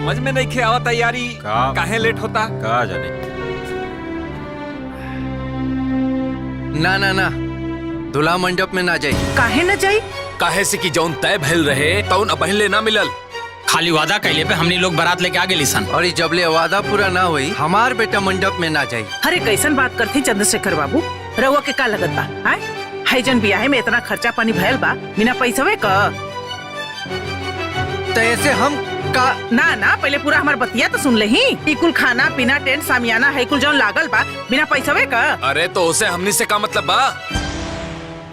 समझ में नहीं खेवा तैयारी काहे लेट होता का जाने। ना ना ना दूल्हा मंडप में ना जाई। काहे न जाई? काहे से कि जौन तय भइल रहे तौन अपहिले ना मिलल। खाली वादा कैले पे हमनी लोग बारात लेके आगे लिसन। और जबले वादा पूरा ना हुई हमार बेटा मंडप में ना जाई। अरे कैसन बात करती चंद्रशेखर बाबू, रउआ के का लगत बा? हाय जन बियाहे में इतना खर्चा पानी भयल बा बिना पैसवे का। तो ऐसे हम का ना ना पहले पूरा हमार बतिया तो सुन लेही। ई कुल खाना पीना टेंट सामियाना है कुल जौन लागल बा बिना पैसवे का। अरे तो उसे हमनी से का मतलब बा?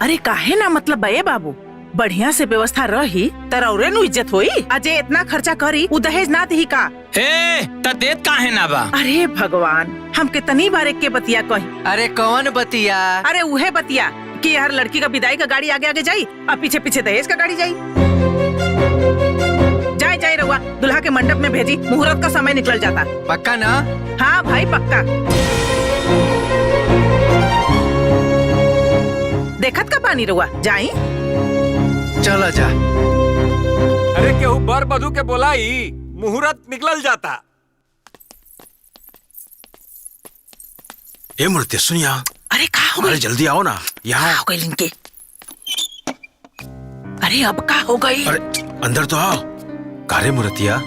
अरे काहे ना मतलब बा ए बाबू, बढ़िया से व्यवस्था रही तरौरे नु इज्जत होई। अजय इतना खर्चा करी उ दहेज ना दी का। ए त देत काहे ना बा? अरे भगवान, हम कितनी बार एक के बतिया कही। अरे कौन बतिया? अरे उहे बतिया कि हर लड़की का विदाई का गाड़ी आगे आगे जाई और पीछे पीछे दहेज का गाड़ी जाई। जाए जाए रउआ दुल्हा के मंडप में भेजी, मुहूर्त का समय निकल जाता। पक्का ना? हाँ भाई पक्का। देखत का पानी रउआ जाई। चलो जा। अरे केहू बर बधू के बोलाई, मुहूर्त निकल जाता। ए मूर्ति सुनिया। अरे का हो गई? जल्दी आओ ना यहाँ। हो गई लिंके। अरे अब का हो गई? अरे अंदर तो आओ। कारे मूर्तिया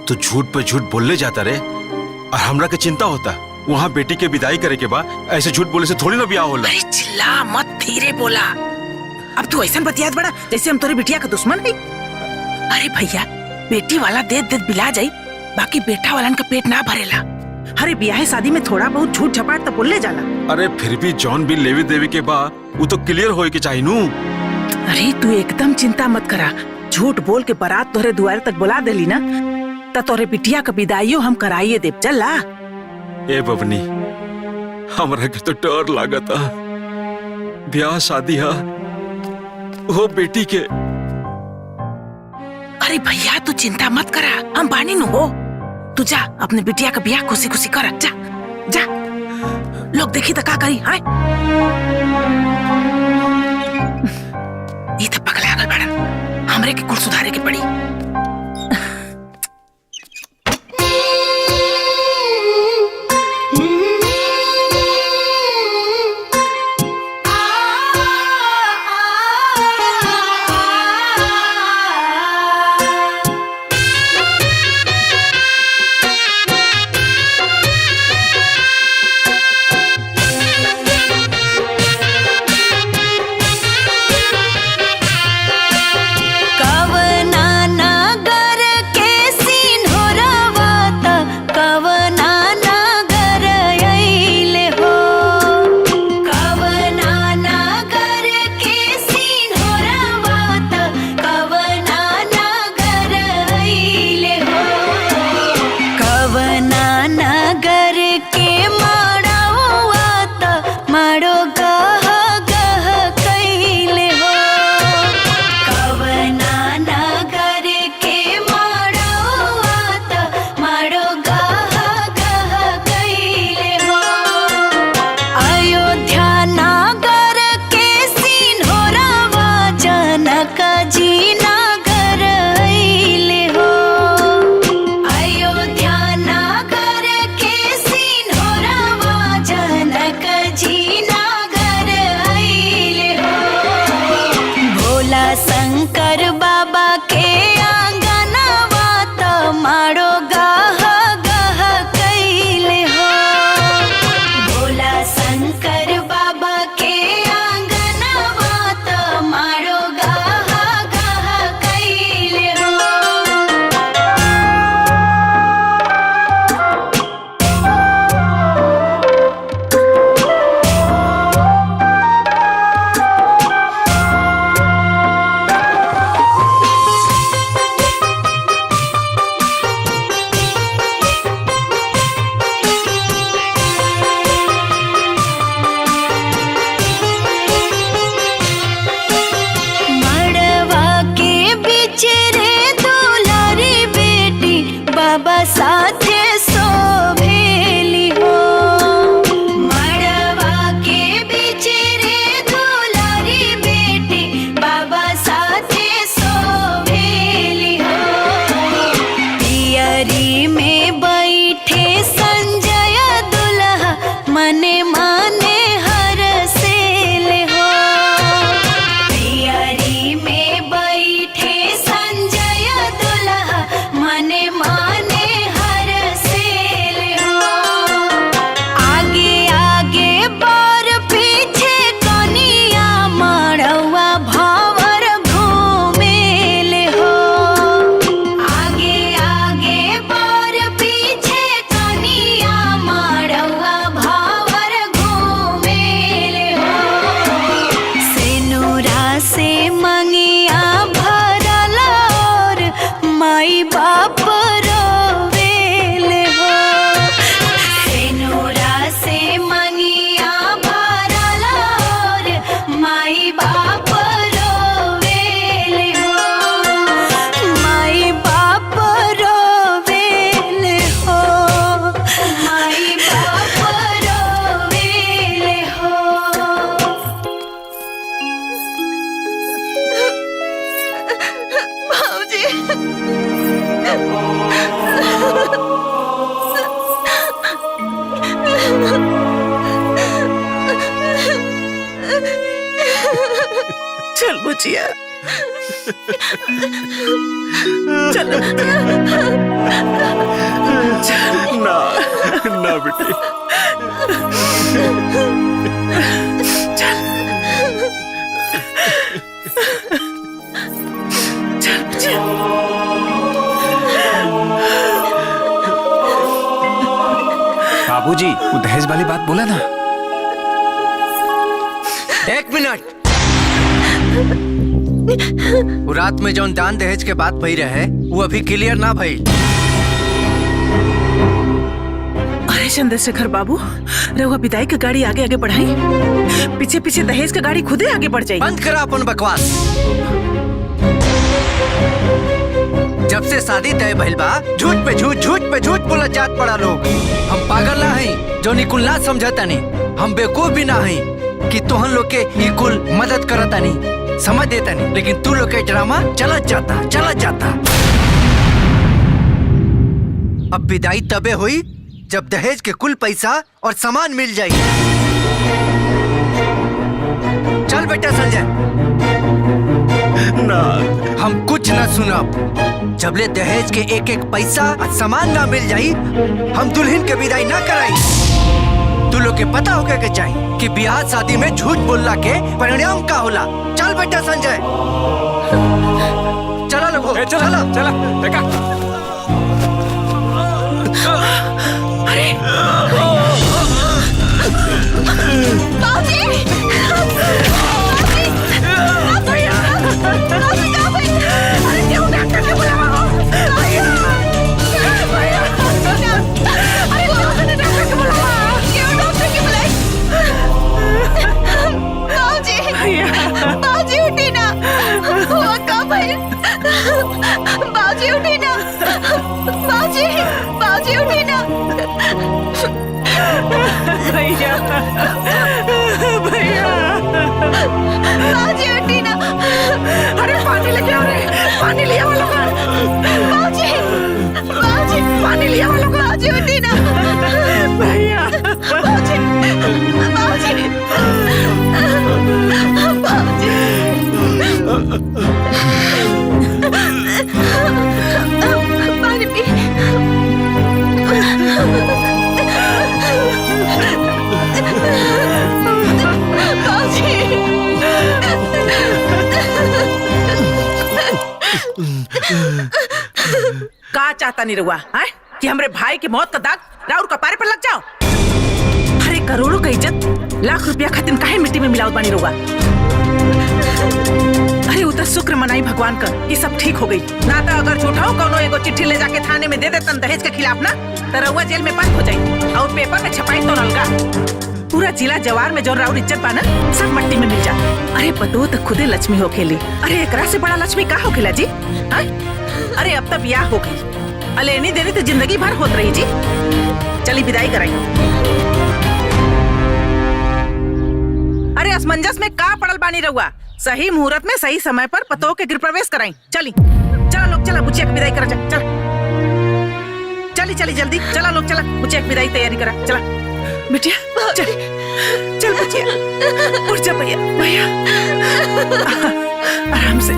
तू झूठ पे झूठ बोलने जाता रे और हमरा के चिंता होता। वहाँ बेटी के विदाई करे के बाद ऐसे झूठ बोले से थोड़ी ना ब्याह होला। अरे चिल्ला मत, धीरे बोला। अब तू ऐसा बतियात बड़ा जैसे हम तोरे बिटिया का दुश्मन है। अरे भैया बेटी वाला देत देत बिला जाई, बाकी बेटा वालन का पेट ना भरेला। अरे ब्याह शादी में थोड़ा बहुत झूठ झपाट तो बोलले जाला। अरे फिर भी जॉन भी लेवी देवी के बा वो तो क्लियर होए के चाहिए नू। अरे तू एकदम चिंता मत करा, झूठ बोल के बारात तोरे द्वार तक बुला देली ना त तोरे बिटिया का विदाईयो हम कराइए देव। चला ए बबनी, हमरा के तो डर लागता। ब्याह शादी है वो बेटी के। अरे भैया तू चिंता मत करा, हम बानी नु हो। तू जा अपने बिटिया का ब्याह खुशी खुशी कर। जा जा, लोग देखी तो का करी। हाय ये तो पगला गल बड़न, हमरे के कुल सुधारे के पड़ी। पियरी में बैठे संजय दुल्हा मने माने हर सेल हो। पियरी में बैठे संजय दुल्हा मने माने हर सेल हो। आगे आगे बर पीछे कनिया मड़वा भावर घूमेल हो। आगे आगे बर पीछे कनिया मड़वा भावर घूमेल हो। सेनुरा से मंगिया भरल और माई बाप रोवेल हो। सेनुरा से मंगिया भरल और माई बाप रोवेल हो। माई बाप रोवेल हो। माई बाप रोवेल हो। चल बुचिया, चलो ना ना बेटी, चल बुचिया। बाबूजी वो दहेज वाली बात बोला ना। एक मिनट। वो रात में जौन दान दहेज के बात भई रहे वो अभी क्लियर ना भई। अरे चंद्रशेखर बाबू, रहुआ विदाई की गाड़ी आगे आगे बढ़ाई, पीछे पीछे दहेज की गाड़ी खुदे आगे बढ़ जाई। बंद करा अपन बकवास। जब से शादी तय भइल बा झूठ पे झूठ बोलत जात पड़ा लोग। हम पागल ना हई जो निकुल ना समझता नहीं। हम बेवकूफ भी ना हई कि तोहन लोग के ई कुल मदद करता नहीं, समझ देता नहीं। लेकिन तू लोग के ड्रामा चलत जाता। अब विदाई तबे हुई जब दहेज के कुल पैसा और सामान मिल जाई। चल बेटा संजय। ना हम कुछ ना सुनब जबले दहेज के एक एक पैसा और सामान ना मिल जाई। हम दुल्हन के विदाई ना कराई। तू लोग के पता होगा के चाहिए कि ब्याह शादी में झूठ बोलला के परिणाम का होला। चल बेटा संजय, चला लोगो, चला चला देखा। अरे बाजी उठी ना, हुआ का भाई? बाजी उठी ना, बाजी उठी ना। भैया, भैया, बाजी उठी ना। अरे पानी लेके आओ रे, पानी लिया वालों का। बाजी पानी लिया वालों का। बाजी उठी ना। भैया, बाजी पानी पी। का चाहता नहीं रहुआ है कि हमरे भाई की मौत का दाग राउर कपारे पर लग जाओ? अरे करोड़ों का इज्जत लाख रुपया खातिर काहे मिट्टी में मिलावत बानी रहुआ? अरे उतर शुक्र मनाई भगवान का ये सब ठीक हो गई। ना तो अगर झूठा हो कोनो एगो चिट्ठी ले जाके थाने में दे देतन दहेज के खिलाफ ना, तो रहुआ जेल में बंद हो जाई और पेपर में छपाई तो अलगा। पूरा जिला जवार में जो राउर इज्जत बा ना सब मट्टी में मिल जा। अरे पतो तो खुदे लक्ष्मी हो खेली। अरे एकरा से बड़ा लक्ष्मी का हो खेला जी? अरे अब तक ब्याह हो गई, अलेनी देनी तो जिंदगी भर होत रही जी। चली विदाई कराई। अरे असमंजस में का पड़ल बानी रहुआ? सही मुहूर्त में सही समय पर पतो के गृह प्रवेश कराई। चली चलो लोग, चला बुचिया की विदाई करा। चल चली चली जल्दी चला लोग चला मुझे एक विदाई तैयारी करा चला बिटिया चल चल बिटिया उठ जा भैया भैया आराम से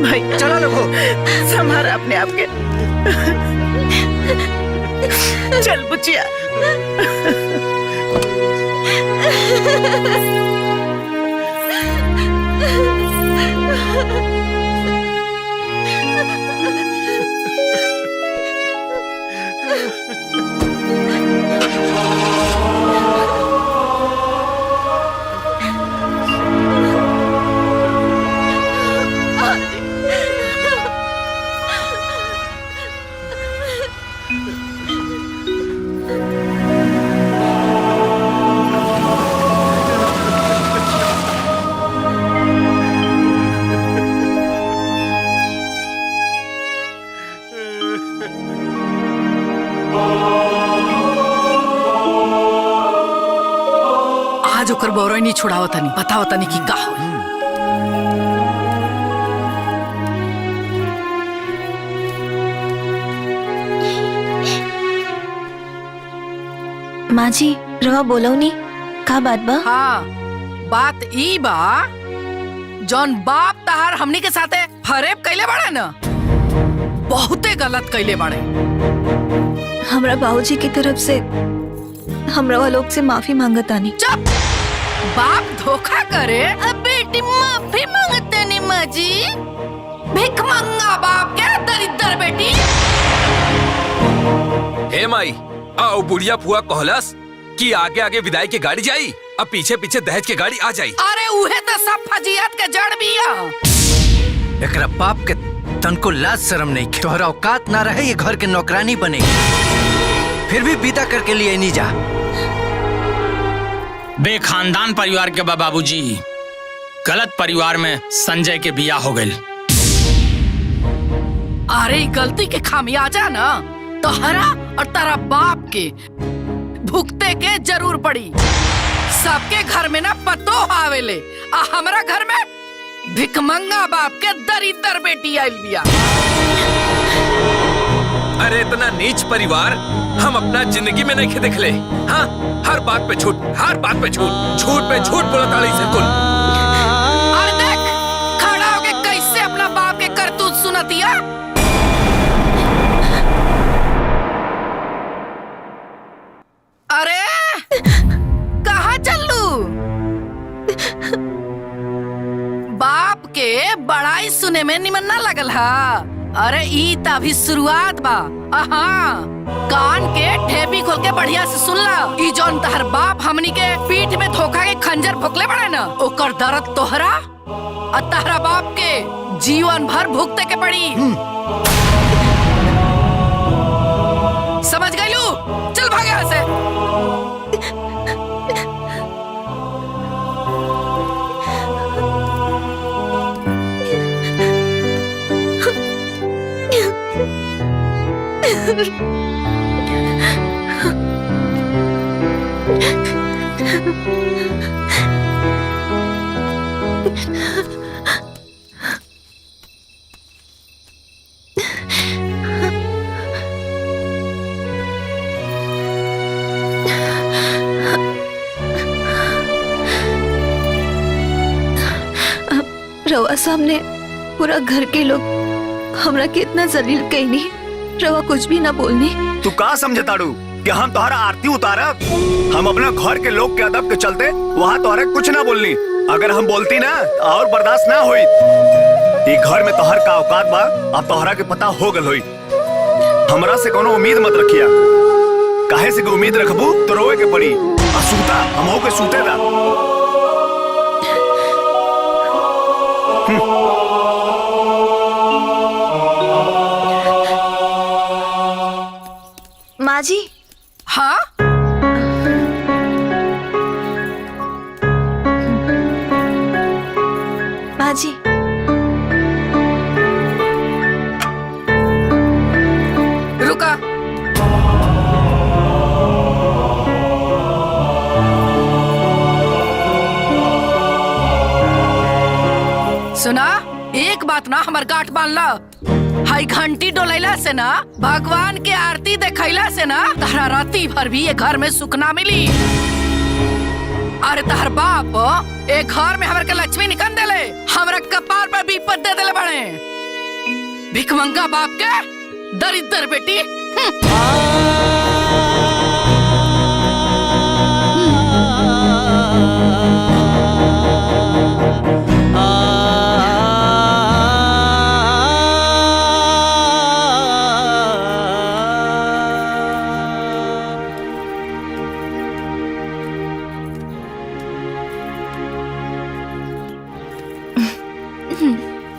भाई चलो लोगो संभाल अपने आप के चल बुचिया आज ओकर बौरई नहीं छुड़ावत नहीं बताओ तनी की का हो। माँ जी रवा बोलो नी का बात बा? हाँ बात ई बा जौन बाप तहार हमनी के साथे फरेब कैले बाड़े न बहुते गलत कैले बाड़े। हमरा बाबूजी की तरफ से हम रवा लोग से माफी मांगतानी। चुप बाप धोखा करे अब बेटी माफी मांगते नहीं माँ जी भिख मंगा बाप क्या दरिद्र बेटी। हे माई आओ बुढ़िया फुआ कहलस कि आगे आगे विदाई की गाड़ी जाई अब पीछे पीछे दहेज की गाड़ी आ जाई। अरे उहे तो सब फजियत के जड़ बिया। एकरा बाप के तनको लाज शर्म नहीं के तोहरा औकात ना रहे ये घर के नौकरानी बने फिर भी विदा करके लिए नहीं जा। बेखानदान परिवार के बाबूजी गलत परिवार में संजय के बिया हो गई। अरे गलती के खामियाजा ना तोहरा और तारा बाप के भुगते के जरूर पड़ी। सबके घर में ना पतो आवेले आ हमरा घर में भिखमंगा बाप के दरिद्र बेटी आइल बिया। अरे इतना नीच परिवार हम अपना जिंदगी में नहीं देख ले। हाँ हर बात पे झूठ हर बात पे झूठ झूठ पे झूठ बोलता से कुल। और देख खड़ा होके कैसे अपना बाप के करतूत सुनतिया। अरे कहाँ चलू बाप के बड़ाई सुने में निमन ना लगल हा। अरे ई त अभी शुरुआत बा। कान के ठेपी खोल के बढ़िया से सुन ला। ई जौन तहर बाप हमनी के पीठ में धोखा के खंजर भोकले बड़े न ओकर दर्द तोहरा और तहरा बाप के जीवन भर भुगते के पड़ी। समझ गइलू? चल भाग यहाँ से। रवा सामने पूरा घर के लोग हमरा के इतना जलील कईनी रवा कुछ भी ना बोलनी। तू का समझताड़ू कि हम तोहरा आरती उतारब? हम अपना घर के लोग के अदब के चलते वहाँ तोहरा कुछ ना बोलनी। अगर हम बोलती ना और बर्दाश्त ना हुई। ये घर में तोहर का औकात बा अब तोहरा के पता हो गल हुई। हमरा से कोनो उम्मीद मत रखिया। काहे से उम्मीद रखबू तो रोए के पड़ी। सूता हम हो के सूते दा। माँ जी। हाँ माँ जी रुका। सुना एक बात ना हमार गांठ बांध ला। हाई घंटी डोलैला से ना, भगवान के आरती देखैला से ना, तारा राती भर भी ये घर में सुख ना मिली। अरे तार बाप एक घर में हमरा के लक्ष्मी निकल देले, हमरा कपार पर विपद दे देले बड़े। भिखमंगा बाप के दरिद्र बेटी।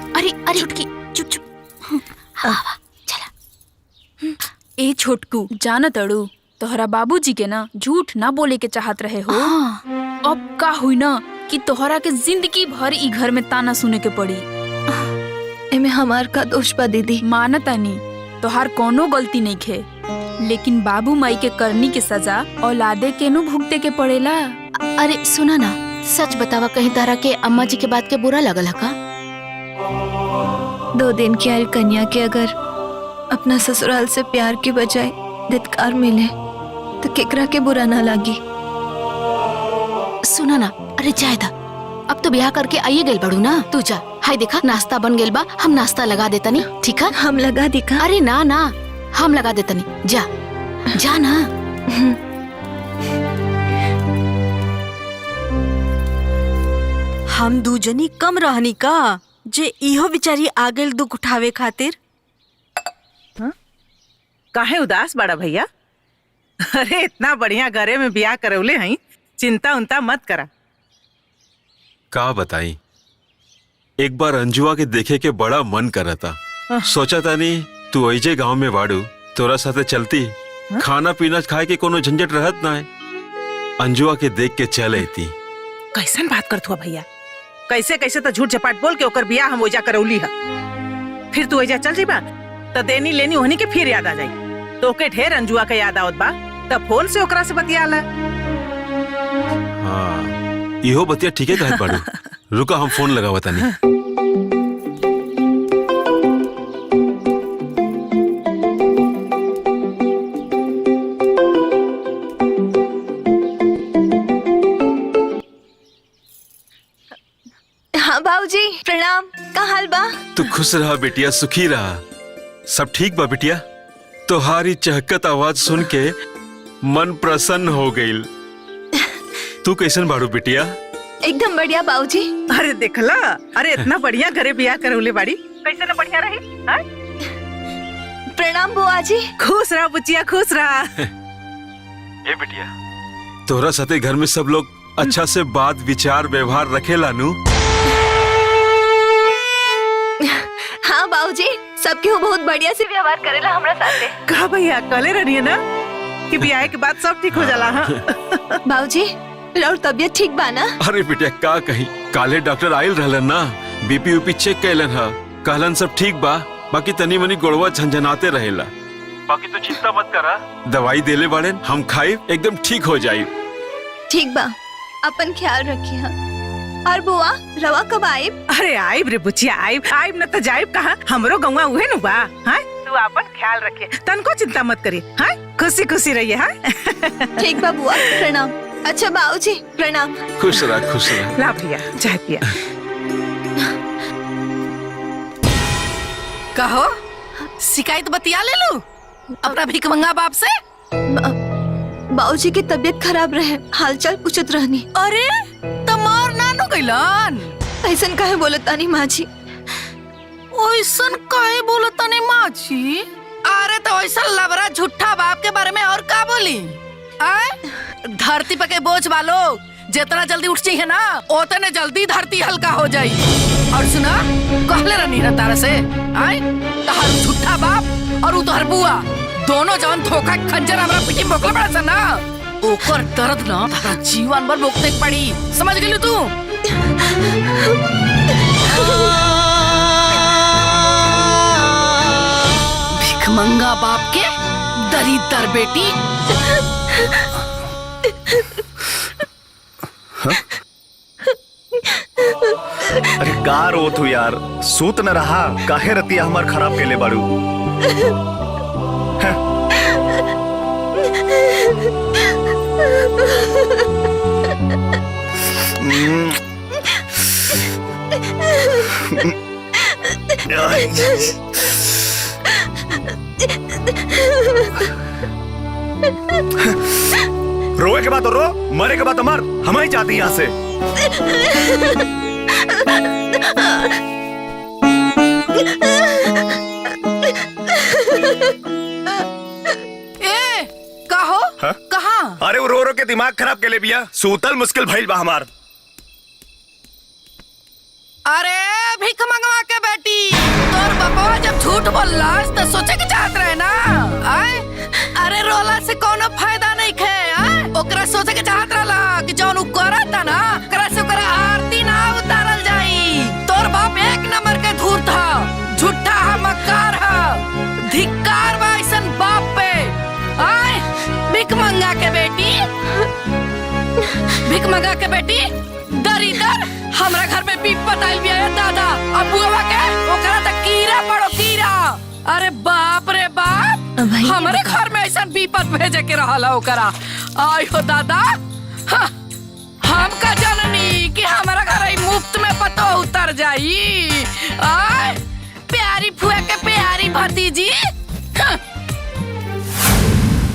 अरे अरे छुटकी चुप चुप। चला। ए छोटकू जानत अड़ू तोहरा बाबूजी के ना झूठ ना बोले के चाहत रहे हो। अब का हुई ना कि तोहरा के जिंदगी भर ई घर में ताना सुने के पड़ी। एमे हमार का दोष बा दीदी? मानतानी तोहार कोनो गलती नहीं खे, लेकिन बाबू माई के करनी के सजा औलादे के नु भुगते के पड़ेला। अरे सुना ना, सच बतावा, कहीं तारा के अम्मा जी के बात के बुरा लगल है का? 2 दिन की आयु कन्या के अगर अपना ससुराल से प्यार के बजाय धिक्कार मिले तो केकरा के बुरा ना लागी। सुना ना, अरे जायदा, अब तो ब्याह करके आइए गेल बड़ू ना, तू जा। हाय देखा नाश्ता बन गेल बा, हम नाश्ता लगा देता नी, ठीक है? हम लगा दिखा? अरे ना ना, हम लगा देता नी, जा जा ना। हम दूजनी कम रहनी का जे इहो बिचारी आ गेल दुख उठावे खातिर। काहे उदास बड़ा भैया? अरे इतना बढ़िया घरे में ब्याह करौले हई, चिंता उनता मत करा। का बताई, एक बार अंजुआ के देखे के बड़ा मन करा था। सोचा था नहीं तू ऐजे गांव में बाड़ू, तोरा साथे चलती, खाना पीना खाए के कोनो झंझट रहत ना है। अंजुआ के देख के चल आती। कैसन बात करत हुआ भैया? कैसे कैसे तो झूठ झपाट बोल के ओकर बियाह हम ओजा करौली है। फिर तू ओजा चल जाइबा तो देनी लेनी होनी के फिर याद आ जाई। तो के ढेर अंजुआ का याद आवत बा, तब फोन से ओकरा से बतियाला। हाँ, इहो बतिया ठीक है कहत बाड़ू। रुका हम फोन लगावा तानी। हाँ बाबूजी प्रणाम, का हाल बा? तू खुश रहा बेटिया, सुखी रहा, सब ठीक बा बेटिया। तुम्हारी चहकत आवाज सुन के मन प्रसन्न हो गईल। तू कैसन बाड़ू बेटिया? एकदम बढ़िया बाबूजी। अरे देखला, अरे इतना बढ़िया घरे ब्याह करौले बाड़ी, कैसे ना बढ़िया रही। हाँ? प्रणाम बुआ जी। खुश रहा बुचिया, खुश रहा। ए बेटिया, तोरा साथे घर में सब लोग अच्छा से बात विचार व्यवहार रखेला नु? हाँ बाबूजी, सबके बहुत बढ़िया से व्यवहार करेला हमरा साथे। कहा भैया कले रही है ना कि ब्याह के बाद सब ठीक हो जाला। हाँ बाबूजी और तबियत ठीक बा ना? अरे बेटिया का कहीं, काले डॉक्टर आयल रहलन ना, बीपी ऊपी चेक कैलन हा, कहलन सब ठीक बा, बाकी तनी मनी गोड़वा झंझनाते रहेला। बाकी तो चिंता मत करा, दवाई देले बाड़े, हम खाई एकदम ठीक हो जाई। ठीक बा, अपन ख्याल रखिए। और बुआ रवा कब आइब? अरे आइब रे बुचिया, आइब न तो जाइब कहाँ, हमरो गौवा उहे नु बा। हाँ तू अपन ख्याल रखिए, तनको चिंता मत करिए। हाँ खुशी खुशी रहिए। हाँ ठीक बा बुआ, प्रणाम। अच्छा बाबूजी प्रणाम। खुश रह, खुश रह। ला भैया चाय पिया। कहो शिकायत बतिया ले लू अपना भिखमंगा बाप से। बाबूजी की तबीयत खराब रहे, हालचाल पूछत रहनी। अरे तमार नानू गइलन। ऐसन काहे बोलतानी माँ जी? ओइसन काहे बोलतानी माँ जी? अरे तो ऐसा लबरा झूठा बाप के बारे में और का बोली? आए धरती पे के बोझ वालो जितना जल्दी उठ चाहिए ना, उतने जल्दी धरती हल्का हो जाई। और सुना कहले रहनी ना तारा से, आए तहार झूठा बाप और उ तोहर बुआ दोनों जवन धोखा खंजर हमरा पीठी मोकले पड़ा सा ना, ओकर दर्द ना तारा जीवन भर भोगते पड़ी। समझ गेली तू? भिखमंगा बाप के दरिद्र बेटी। हाँ? अरे का रो तू यार, सूत न रहा काहे रतिया हमार खराब केले बाड़ू। रोए के बाद तो रो, मरे के बाद तो मर, हम ही जाते यहाँ से। कहो कहाँ? अरे वो रो रो के दिमाग खराब के ले बिया, सूतल मुश्किल भइल बा हमार। अरे भीख मंगवा के बेटी, तोर बापवा जब झूठ बोललास तो सोचे के चाहत रहे ना। आए अरे रोला से कोनो फायदा नहीं खे। ओकरा सोचे के चाहत रहला कि जौन उ करता ना ओकरा से ओकरा आरती ना उतारल जाई। तोर बाप एक नंबर के धूर्त था, झूठा है, मक्कार है, धिक्कार बा ऐसन बाप पे। आए भीख मंगा के बेटी, भीख मंगा के बेटी दरिदर हमरा घर में बीप बताइल भी है दादा अबुआ के, ओकरा तक कीड़ा पड़ो कीड़ा। अरे बाप रे बाप, हमारे घर में ऐसा बीपत भेजे के रहला ओकरा। आई हो दादा, हम का जननी कि हमारा घर मुफ्त में पतो उतर जाई। आय प्यारी फुआ के प्यारी भतीजी,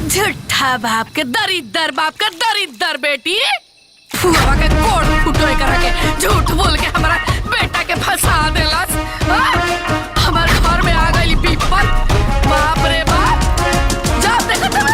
झूठा बाप के दरिदर, बाप के दरिदर बेटी। फुआ के कोट फुटोए करा के झूठ बोल के हमारा बेटा के फंसा देलस। हमारे घर में आ गई विपत, बाप रे बाप। जब देखो तब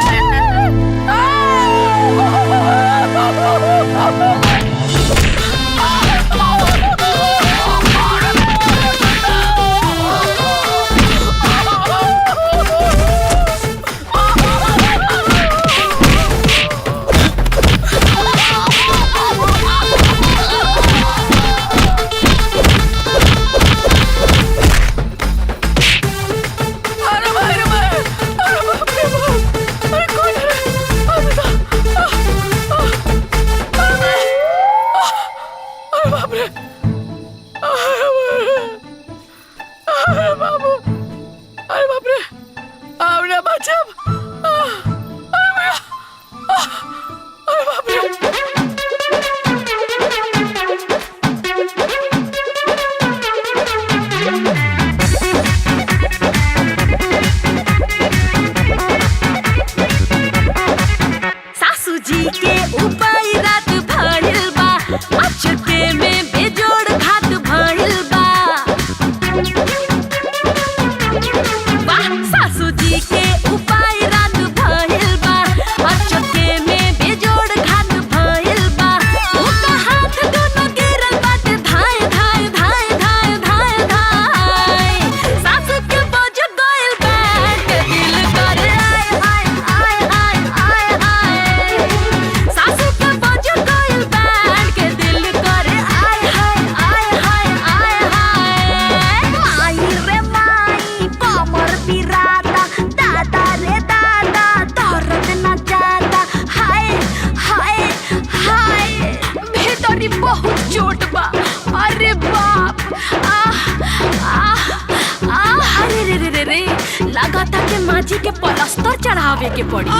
लगाता के माजी के पलस्तर चढ़ावे के पड़ी।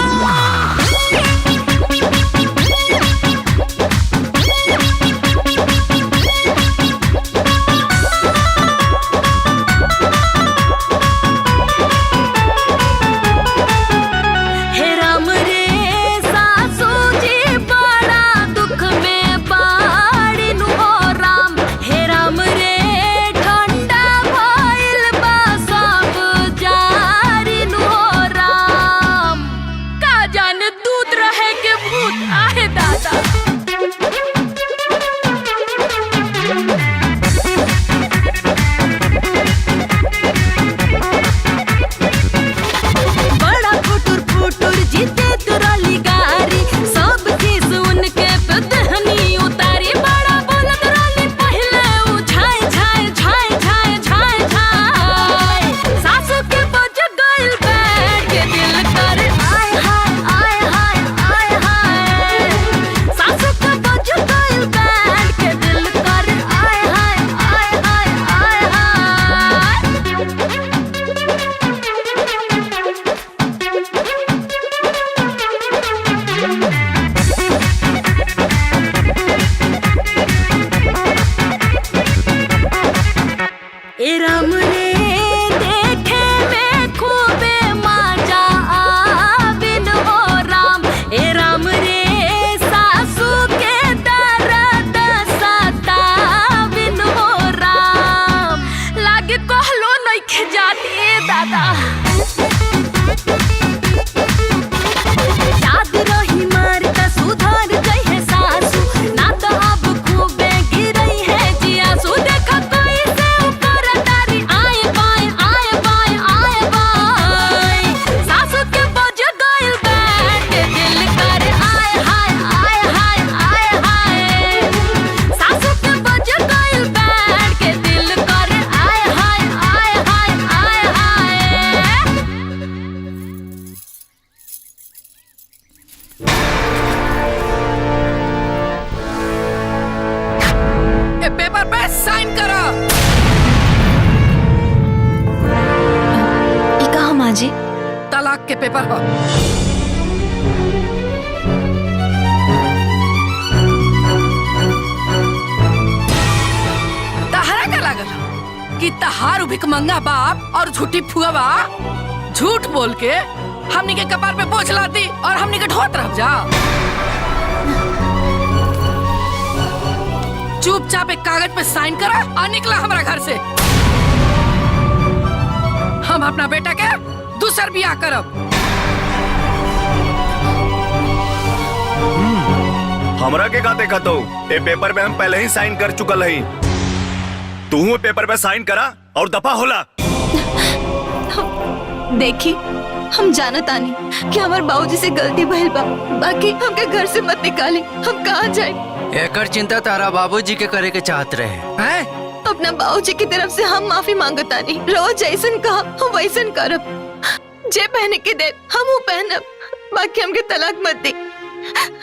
दूध रहे याद रही मारता सुधार गई है सासू ना तो अब खूबे गिरई है जियासू देखा कोई से ऊपर तारी आए बाय सासू के बोझ गइल बैठ दिल कर आए हाय सासू के बोझ गइल बैठ के दिल कर आए हाय ए पेपर पे साइन करो। ई कहा माँ जी? तलाक के पेपर हो। तहरा का लागल कि तहार भिखमंगा बाप और झूठी फुआ बा झूठ बोल के हमनी के कपार पे बोझ लाती और हमनी के ढोत रह जा। चुपचाप एक कागज पे साइन करा और निकला हमारा घर से। हम अपना बेटा के दूसर बियाह करब। हमरा के का देखा तो ए पेपर में हम पहले ही साइन कर चुकल हई। तू पेपर पे साइन करा और दफा होला। देखी हम जानत आनी कि हमार बाबूजी से गलती भइल बा, बाकी हमके घर से मत निकाली। हम कहाँ जाए? एकर चिंता तारा बाबूजी के करे के चाहत रहे हैं। अपना बाबूजी की तरफ से हम माफी मांगतानी। रोज जैसन कहा हम वैसन करब। जे पहने के दे हम वो पहनब, बाकी हमके तलाक मत दे।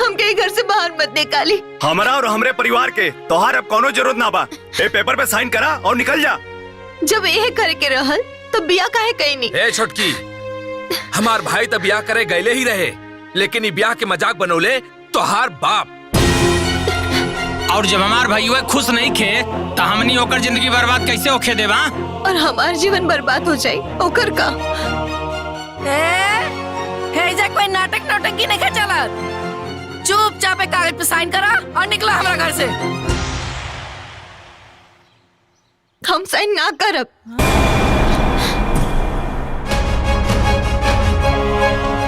हमके घर से बाहर मत निकाली। हमरा और हमरे परिवार के तोहार अब कोनो जरूरत ना बा। ए पेपर पे साइन करा और निकल जा। जब यह करे के रहल तो बिया काहे कहीं नहीं? ए छोटकी, हमार भाई तो ब्याह करे गए ही रहे, लेकिन ये ब्याह के मजाक बनौले तोहार बाप। और जब हमार भाई खुश नहीं खे तो हमनी ओकर जिंदगी बर्बाद कैसे होखे देवा? और हमार जीवन बर्बाद हो जाए ओकर का? हे कोई नाटक नौटंकी नहीं कर चला। चुपचाप एक कागज पे साइन करा और निकला हमारा घर से। हम साइन ना करब।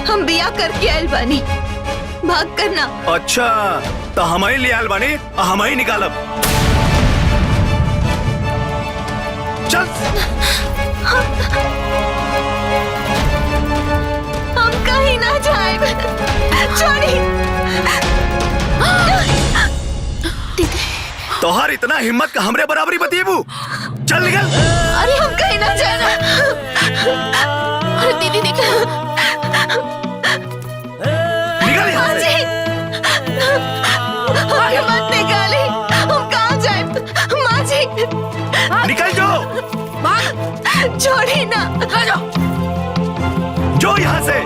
हम बिया करके आयल बानी, भाग करना। अच्छा तो हम ही ले आयल बानी, हम ही निकालब। चल हम कहीं ना जाए। छोड़ी। तोहार इतना हिम्मत का हमरे बराबरी बतीबू। चल निकल। अरे हम कहीं ना जाना। अरे दीदी देखो। निकल यहाँ से। हमें मत निकाले। हम कहाँ जाए? माँ जी निकल जाओ। छोड़ी ना। जो यहाँ से।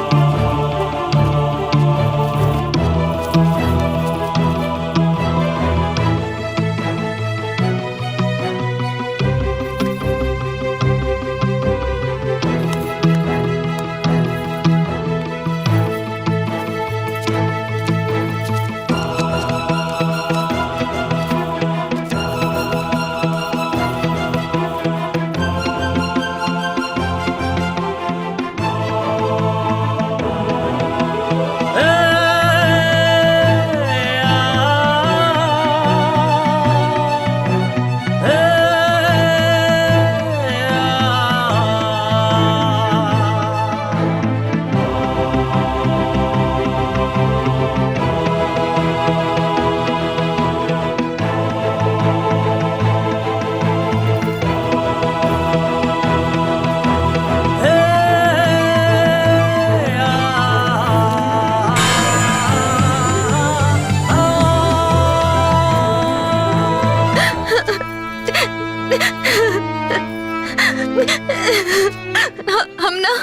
हम ना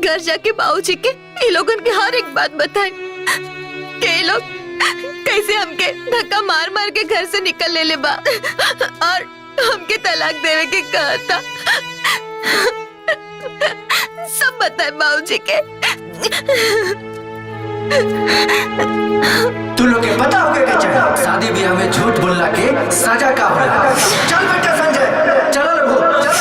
घर जाके बाबूजी के ये लोगन के हर एक बात बताएं कि ये लोग कैसे हमके धक्का मार मार के घर से निकल ले बा और हमके तलाक देवे के कहा था। सब बताए बाबूजी के। तू लोग के पता होगा क्या चाहिए? शादी ब्याह में झूठ बोलना के सजा का होला। चल बेटा संजय, चलो लोगो, चलो।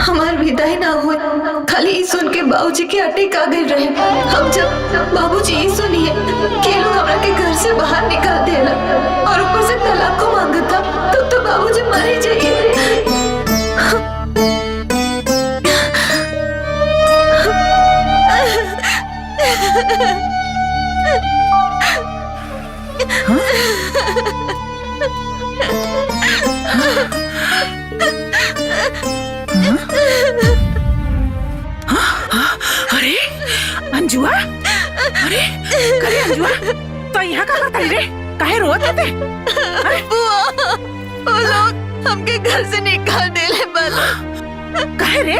हमार विदाई ना हुए, खाली ई सुन के बाबूजी के अटैक आ गए रहे। हम जब बाबूजी ई सुनिए कि लोग हमरा के घर से बाहर निकाल देला और ऊपर से तलाक को मांगता, तब तो बाबूजी मर ही जाइए। अरे अंजुआ, अरे करे अंजुआ, तो यहाँ का करता रे? काहे रोत थे? बुआ, वो लोग हमके घर से निकाल देले बाला। काहे रे?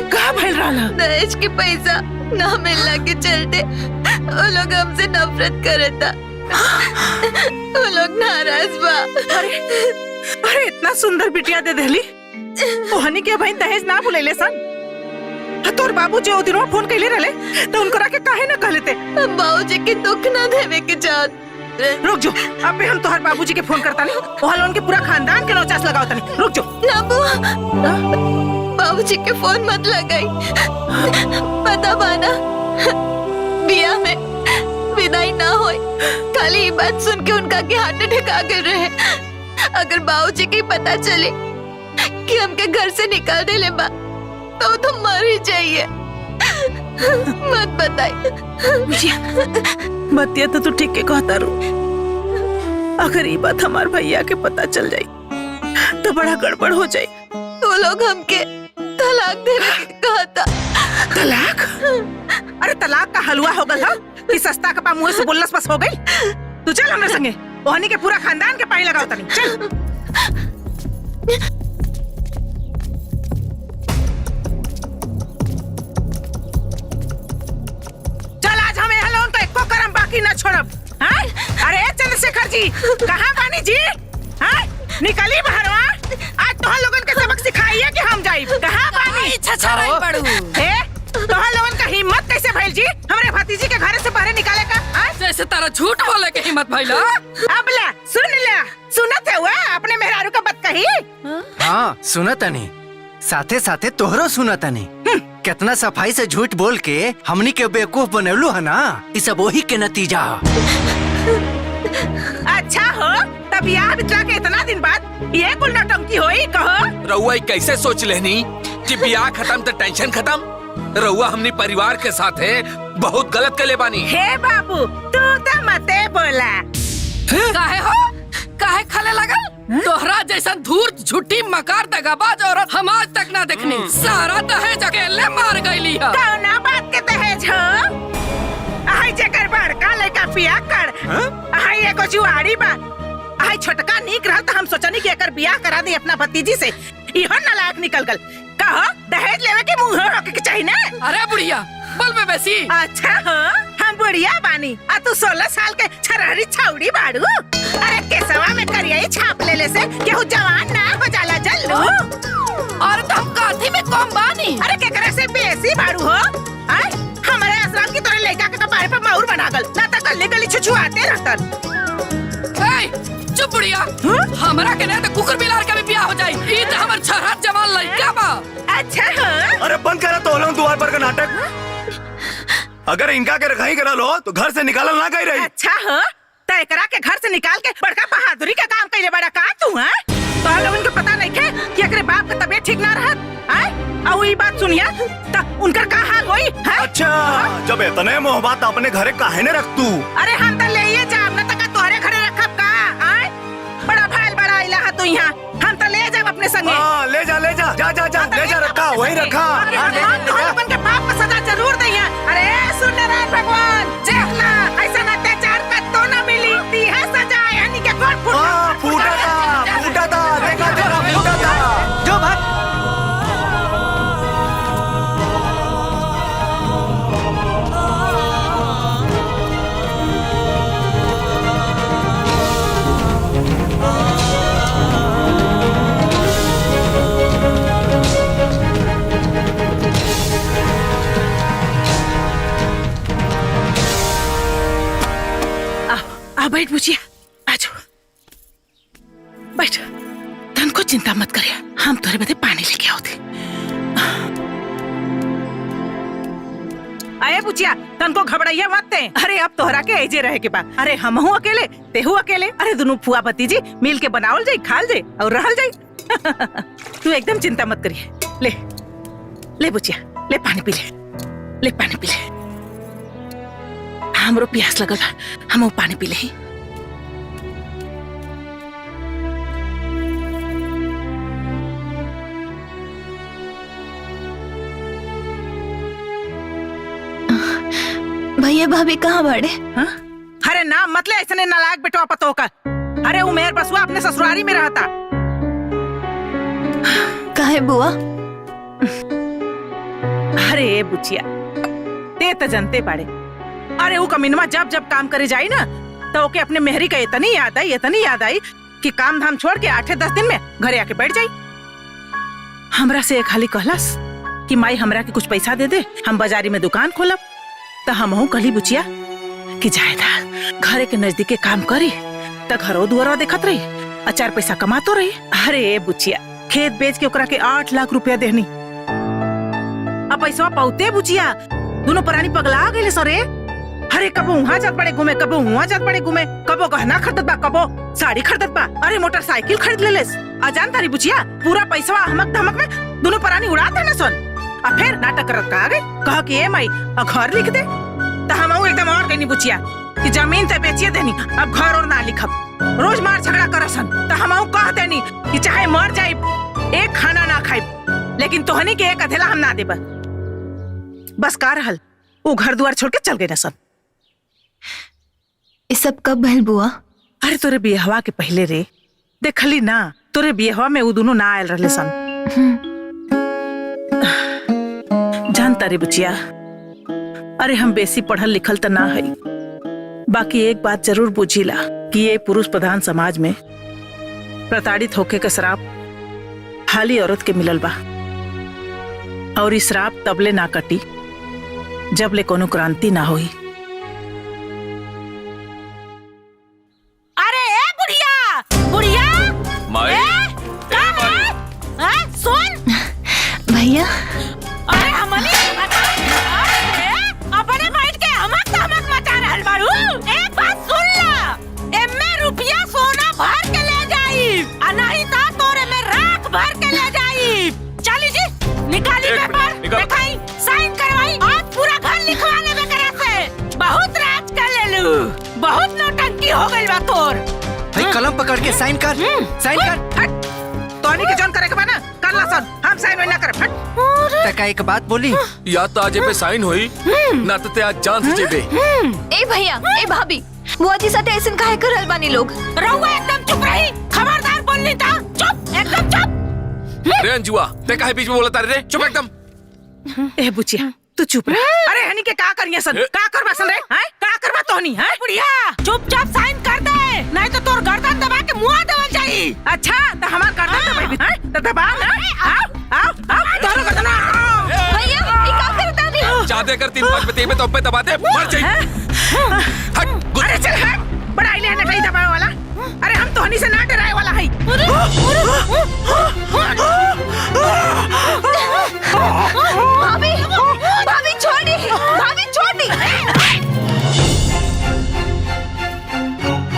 कहाँ भइल रहला? दहेज के पैसा ना मिलने के चलते वो लोग हमसे नफरत करता। वो लोग नाराज बा। अरे इतना सुंदर बिटिया दे देली, ओहनी के भाई दहेज ना बुलेले सन। तोर बाबूजी ओ दिनों फोन कैले रहले तो उनको राके काहे ना कहले ते? बाबूजी के दुख ना देवे के चाहत। रुक जो, अबे हम तोहर बाबूजी के फोन करता नहीं, ओहल उनके पूरा खानदान के नौचास लगावता नहीं। रुक जो। ना बुआ, बाबूजी के फोन मत लगाई। पता बाना बिया में विदाई ना होई, खाली ये बात सुन के उनका के हार्ट अटैक आ गए रहे। अगर बाबूजी की पता चले कि हमके घर से निकाल दे ले बा तो तुम मर ही जाइए। मत बताइए। बतिया तो तू ठीक के कहता रू। अगर ये बात हमार भैया के पता चल जाई तो बड़ा गड़बड़ हो जाई। वो लोग हमके तलाक देने के कहा था। तलाक? अरे तलाक का हलवा हो गल हा? कि सस्ता कपा मुंह से बोलस बस हो गई। तू चल हमरे संगे, ओहनी के पूरा खानदान के पाई लगाओ तनी। चल। बाकी ना छोड़ब। हाँ? अरे चंद्रशेखर जी, कहाँ बानी जी? हाँ? निकली बाहरवा। आज तोहर लोगन के सबक सिखाइए कि हम जाई। कहाँ बानी? छछराई पड़ू। तोहर लोगन का हिम्मत कैसे भइल जी हमरे भतीजी के घर से बाहर निकाले का? जैसे तारा झूठ बोले के हिम्मत भइल। अबला सुनत है हुआ अपने मेहरारू का बात कही? हाँ सुनत नहीं, साथे साथे तोहरो सुनत नहीं। कितना सफाई से झूठ बोल के हमनी के बेवकूफ बनौलू है ना, ये सब वही के नतीजा। अच्छा हो, तब यार बितला के इतना दिन बाद ये कुल नौटंकी होई कहो? रउआ कैसे सोच लेनी कि ब्याह खत्म तो टेंशन खत्म? रउआ हमनी परिवार के साथ है बहुत गलत कले बानी। हे बाबू तू तो मते बोला। काहे हो? काहे खले लगल? तोहरा जैसा धूर्त झूठी मकार दगाबाज औरत हम आज तक ना देखनी। सारा दहेज अकेले मार गईली है। कौना बात के दहेज हो? आई जेकर बड़का लड़का बियाह कर, आई एगो जुआरी बा, आई छोटका नीक रहल तो हम सोचनी कि एकर बियाह करा दी अपना भतीजी से। इहो नालायक निकल गल। कहो दहेज लेवे के मुंह होके के चाहिए ना? अरे बुढ़िया बोल में बेसी। अच्छा हो, हम बुढ़िया बानी आ तू 16 साल के छरहरी छौड़ी बाड़ू। अरे केसवा में करिया छाप लेले से केहू जवान ना हो जाला जल्लू। अरे तो हम काठी में कम बानी। अरे केकरा से बेसी बाड़ू हो? आय हमारे आश्रम की तरह लड़का के कपारे पे माउर बना गल, ना त गली गली छुछुआते रहतन। चुप बुढ़िया, हमरा के नहीं तो कुकुर बिलार का भी ब्याह हो जाई। ई त हमर छरहर जवान लड़का बा। अच्छा हो। अरे बंद करा तो लोग द्वार पर का नाटक। अगर इनका के रखाई करा लो तो घर से निकालल ना गई रही। अच्छा हो, तो एकरा के घर से निकाल के बड़का बहादुरी का काम कइले बड़ा का तू? हैं तो लोगन को पता नहीं खे कि एकरे बाप का तबीयत ठीक ना रहत। हैं और ई बात सुनिया त उनकर का हाल होई? हैं अच्छा जब इतने मोहब्बत अपने घरे काहे ने रख तू? अरे हम त लेइए जाब ना त का तोहरे घरे रखब का? हैं बड़ा भाईल बड़ा इला है तू यहाँ, हम त ले जाब अपने संगे। हां ले जा ले जा रखा वही रखा। अपन के बाप को सजा जरूर दइया। अरे सुन नारायण भगवान, देखना ऐसा अत्याचार का तो ना मिली। दी है सजा यानी के कोट फूटा था देखा फूटा था। जो भाग। बैठ बुचिया, आ जाओ, बैठ। तन को चिंता मत करिए, हम तोरे बदे पानी लेके आओते। आए बुचिया, तन को घबराइया मत ते। अरे अब तोहरा के ऐजे रहे के बा। अरे हमहू अकेले, तेहू अकेले। अरे दोनों फुआ भतीजी मिल के बनावल जाई, खाल जाई और रहल जाई। तू एकदम चिंता मत करिए। ले ले बुचिया, ले पानी पी ले पानी पी ले। हमरो प्यास लगल बा, हम पानी पी ले। भैया भाभी कहाँ बड़े? हाँ? अरे नाम मतलब ऐसे नालायक बेटवा पतो का। अरे वो मेहर बसुआ अपने ससुरारी में रहता। काहे बुआ? अरे बुचिया, ते तो जनते पड़े। अरे वो कमीनवा जब जब काम करे जाई ना, तो ओके अपने मेहरी का इतनी याद आई कि काम धाम छोड़ के 8-10 दिन में घरे आके बैठ जाई। हमरा से खाली कहलस कि माई हमरा के कुछ पैसा दे दे, हम बाजारी में दुकान खोलब। तो हमहू कहली बुचिया कि जायदा घरे के नजदीके काम करी, तो घरो दुआरा देखत रही, 4 पैसा कमातो रही। अरे बुचिया, खेत बेच के ओकरा के 8 लाख रुपया देहनी। अब पैसा पाउते बुचिया, दोनों परानी पगला गए सरे। अरे कबो वहाँ जात पड़े घूमे, कबो वहाँ जात पड़े घूमे, कबो गहना खरीदत बा, कबो साड़ी खरीदत बा, अरे मोटरसाइकिल खरीद लेलेस। अजान तारी बुचिया, पूरा पैसा हमक धमक में दोनों परानी उड़ा देना सन। अब फिर नाटक करत का आगे कहा कि ए माई घर लिख दे। तो हम एकदम और कहनी बुचिया कि जमीन ते बेचिए देनी, अब घर और ना लिखब। रोज मार झगड़ा करसन, तो हम कह देनी कि चाहे मर जाए, एक खाना ना खाई, लेकिन तोहनी के एक अधेला हम ना देब। बस का रहल, वो घर द्वार छोड़ के चल गए न सन। ये सब कब भइल बुआ? अरे तोरे बियाहवा के पहले रे, देखली ना तोरे बियाहवा में वो दोनों ना आयल रहले सन। जानता रे बुचिया, अरे हम बेसी पढ़ल लिखल तो ना है, बाकी एक बात जरूर बुझिला कि ये पुरुष प्रधान समाज में प्रताड़ित होके के श्राप हाली औरत के मिलल बा। और इस श्राप तबले ना कटी जब ले कोनो क्रांति ना होई। अरे ए बुढ़िया, बुढ़िया माई, सुन भैया, अरे हमनी अपने बैठ के हमक मचा रहल बारू। एक बात सुन ला, एमे रुपया सोना भर के ले जाई, आ नहीं तो तोरे में राख भर के ले जाई। चली जी, निकाली पेपर, दिखाई, साइन करवाई, आज पूरा घर लिखवा लेबे करे से। बहुत राज कर लेलू, बहुत नौटंकी हो गइल बा तोर। भाई कलम पकड़ के साइन कर, साइन कर। हट, तोनी के जोन करे के बा ना, कर ला सन, हम साइन ना करे। हट। तका एक बात बोली, या तो आज पे साइन होई, ना तो ते आज जान से जेबे। ए भैया, ए भाभी, बुआ जी साथे ऐसन काहे करल बानी लोग? रहुआ एकदम चुप रही, खबरदार बोलनी था, चुप, एकदम चुप। रे अंजुआ, ते काहे बीच में बोलत रे? चुप एकदम। ए बुचिया, तू चुप रह। अरे हनी के का करिया सन, का करबा सन रे? हैं? का करबा तोनी? हैं बुढ़िया, चुपचाप साइन कर दे, नहीं तो तोर गर्दन दबा के मुंह देवल जाई। अच्छा, तो हमार गर्दन दबाई, हैं? तो दबा ना। आओ, तोरो गर्दन आओ। भैया, ये का करता नहीं? चाहते कर 3-5 पे तेबे तो पे दबा दे, मर जाई। हट, अरे चल हट, बड़ा इले ने कहीं दबाए वाला। अरे हम तो हनी से ना डराए वाला है। भाभी, भाभी छोड़ी, भाभी छोड़ी।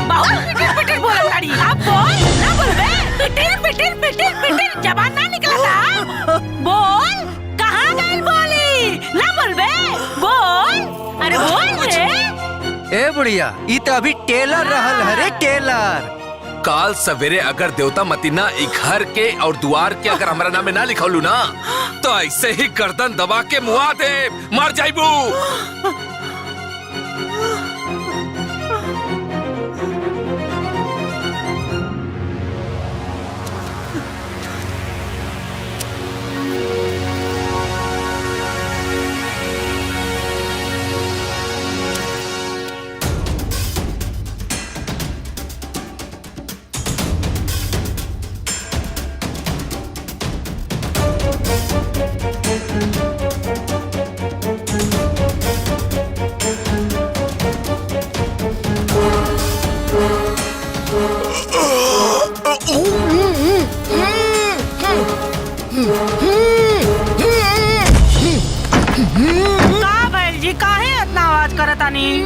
बहुत पिटिर बोला गाड़ी। अब बोल, ना बोल बे। पिटिर जबान ना निकला था। बोल, कहाँ गई बोली? ना बोल बे, बोल। अरे बोल रे। ए बुढ़िया, ई तो अभी टेलर रहल है रे, टेलर। काल सवेरे अगर देवता मतीना ई घर के और द्वार के अगर हमारा नाम में ना लिखौलू ना, तो ऐसे ही गर्दन दबा के मुआ दे, मर जाइबू। चाहता नहीं।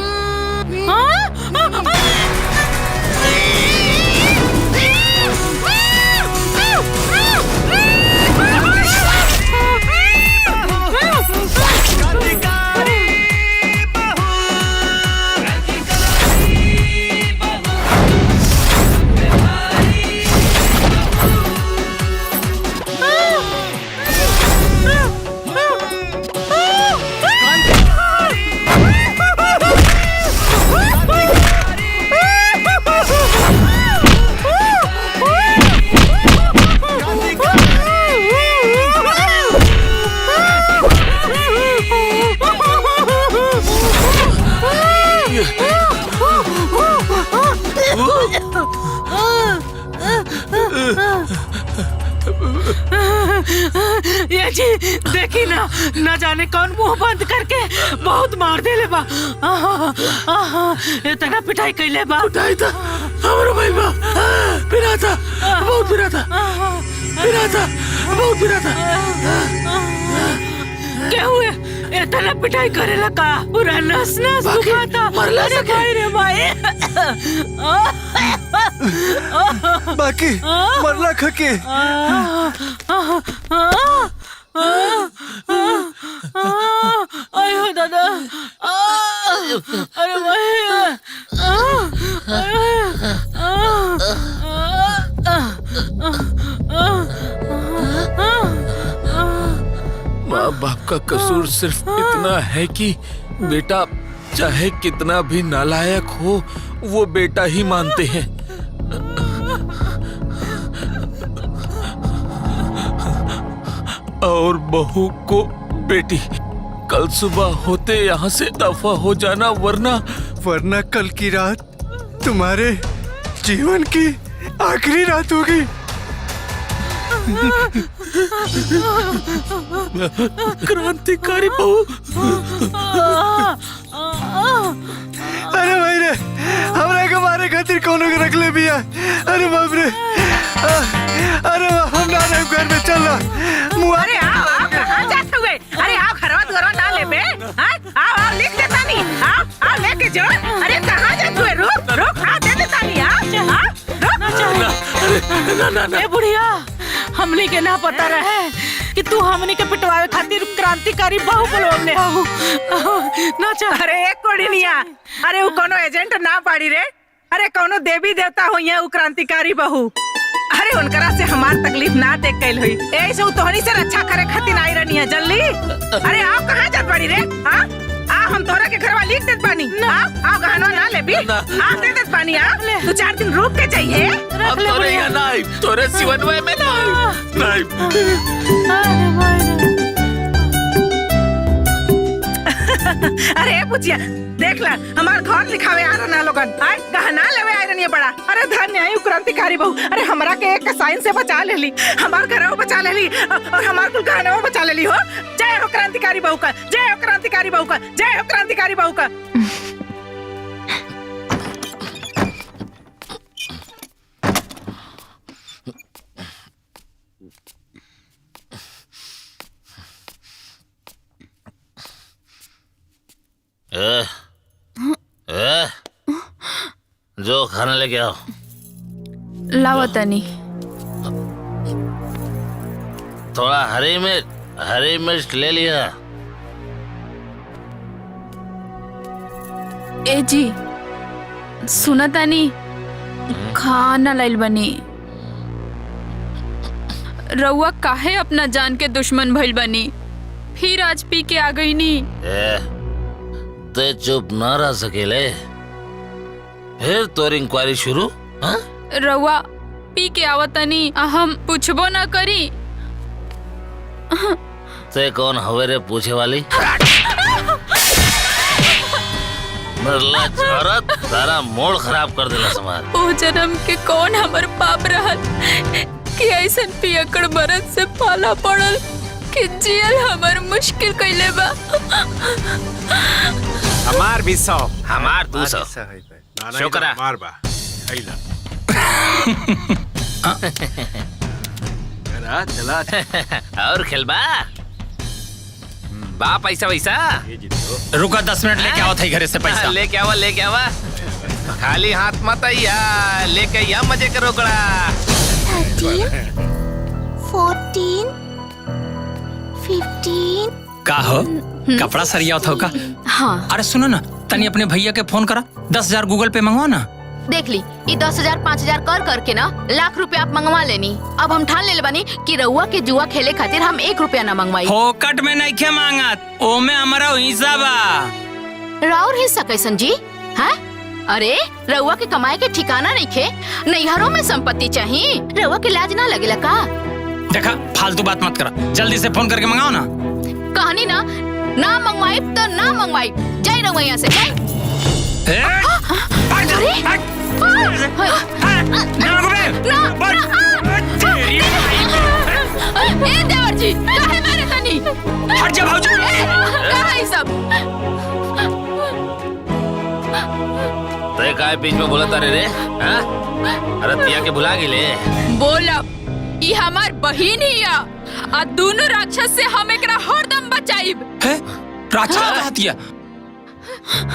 ये जी देखी ना, न जाने कौन मुंह बंद करके बहुत मार दे ले बा। इतना पिटाई कैले बा। पिटाई था हमारा भाई बा, पिरा था, बहुत पिरा था, पिरा था, बहुत पिरा था। क्या हुए? इतना पिटाई करेला का? पूरा नस नस दुखाता। मरला सके। भाई रे भाई। बाकी मरला खके। आयो दादा। अरे भाई। माँ बाप का कसूर सिर्फ इतना है कि बेटा चाहे कितना भी नालायक हो, वो बेटा ही मानते हैं। और बहू को बेटी। कल सुबह होते यहाँ से दफा हो जाना, वरना कल की रात तुम्हारे जीवन की आखिरी रात होगी। क्रांतिकारी बहू। अरे भाई रे, हमरा के मारे खातिर कोनो के रख ले बिया। अरे बाप रे। अरे हम ना रहे घर में, चल मुआ। अरे आओ कहाँ जाते हुए? अरे आओ घरवा ना ले बे। आओ लिख देता नहीं। आओ लेके जो। अरे कहाँ जाते हुए? रुक दे देता नहीं। ना ए बुढ़िया, हमनी के ना पता रहे कि तू हमनी के पिटवावे खातिर क्रांतिकारी बहू बोलवले हो। ना चाह। अरे एक कोड़िनिया, अरे वो कोनो एजेंट ना पाड़ी रे। अरे कोनो देवी देवता होइए वो क्रांतिकारी बहू। अरे उनकरा से हमार तकलीफ ना देख कैल हुई। ऐसे वो तोहनी से रक्षा करे खातिर आई रहनी है जल्दी। अरे आप कहाँ जात पड़ी रे? हम तोरा के घरवा लिख देत पानी। आओ गहना ना ले भी। आप दे देत पानी। तू 4 दिन रुक के चाहिए। अब तोरे यहाँ नाई, तोरे सिवनवे में नाई। अरे पूछिया देख ला, हमार घर लिखावे आ रहा लोगन। गहना लेवे आ रही है बड़ा। अरे धन्य है क्रांतिकारी बहू। अरे हमरा के एक साइन से बचा लेली, हमार घरों बचा लेली और हमार कुल गहनों बचा लेली हो। जय हो क्रांतिकारी बहू का, जय हो क्रांतिकारी बहू का, जय हो क्रांतिकारी बहू का। जो खाना लेके आओ। लावतनी। थोड़ा हरी मिर्च ले लिया। ए जी सुनतानी, खाना लाइल बनी। रउआ काहे अपना जान के दुश्मन भइल बनी? फिर आज पी के आ गई नी। ते चुप ना रह सकेले, फिर तोर इंक्वायरी शुरू। रउआ पी के आवतनी, हम पूछबो ना करी। ते कौन हवे रे पूछे वाली? औरत सारा मूड खराब कर देला समाज। ओ जन्म के कौन हमर पाप रहल कि ऐसन पियकड़ मरद से पाला पड़ल कि जियल हमर मुश्किल कइले बा। हमार भी 100, हमार 200। शुक्रा। मार बा आइला। चला और खेलबा? बा पैसा वैसा रुका 10 मिनट लेके आओ थे घरे से पैसा। लेके आवा खाली हाथ मत आइया, लेके आइया मजे करो कड़ा। 14 15 का हो कपड़ा सरिया था का? हाँ अरे सुनो ना, तनी अपने भैया के फोन करा, 10,000 गूगल पे मंगवा ना। देख ली, ये 10,000 5,000 कर करके ना लाख रुपया आप मंगवा लेनी। अब हम ठान ले बानी कि रउआ के जुआ खेले खातिर हम 1 रुपया ना मंगवाई। फोकट में नहीं खे मांगत, ओमे हमारा हिस्सा बा। राउर हिस्सा कैसन जी? हैं? अरे रउआ के कमाए के ठिकाना नहीं खे, नैहरों में संपत्ति चाहिए, रउआ के लाज ना लगेला का? देखा फालतू बात मत करा, जल्दी से फोन करके मंगाओ ना। कहानी ना मंगवाई तो ना मंगवाई, जाई रउआ यहाँ से जाई। ए देवर जी, काहे मारे तनी? हट जा भाऊजी। कहाँ है सब? रे काय बीच में बोला तारे रे? हाँ? अरे तिया के भुला गेले। बोला ई हमार बहिन ही आ, आ दोनों राक्षस से हम एकरा हरदम बचाइब। राक्षस कहतिया?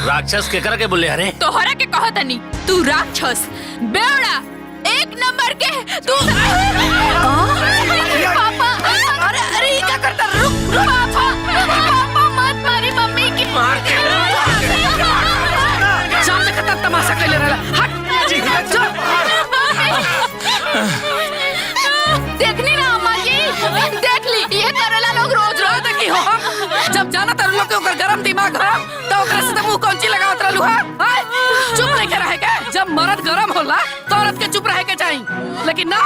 राक्षस के कर के बोले? अरे तोहरा के कहतनी, तू राक्षस बेवड़ा 1 नंबर के तू। पापा अरे ये क्या करता? रुक पापा मत मारी मम्मी की। सामने खतर तमाशा कैले रहला। हट देखनी ना अम्मा जी, देख ली, ये करेला लोग रोज रोज। देखी हो, जब जाना तर लोग के ओकर गरम दिमाग हो तो ओकरा से मुंह कौंची लगावत रहलू हा? चुप नहीं के रहे के? जब मर्द गरम होला तो औरत के चुप रहे के चाहिए, लेकिन ना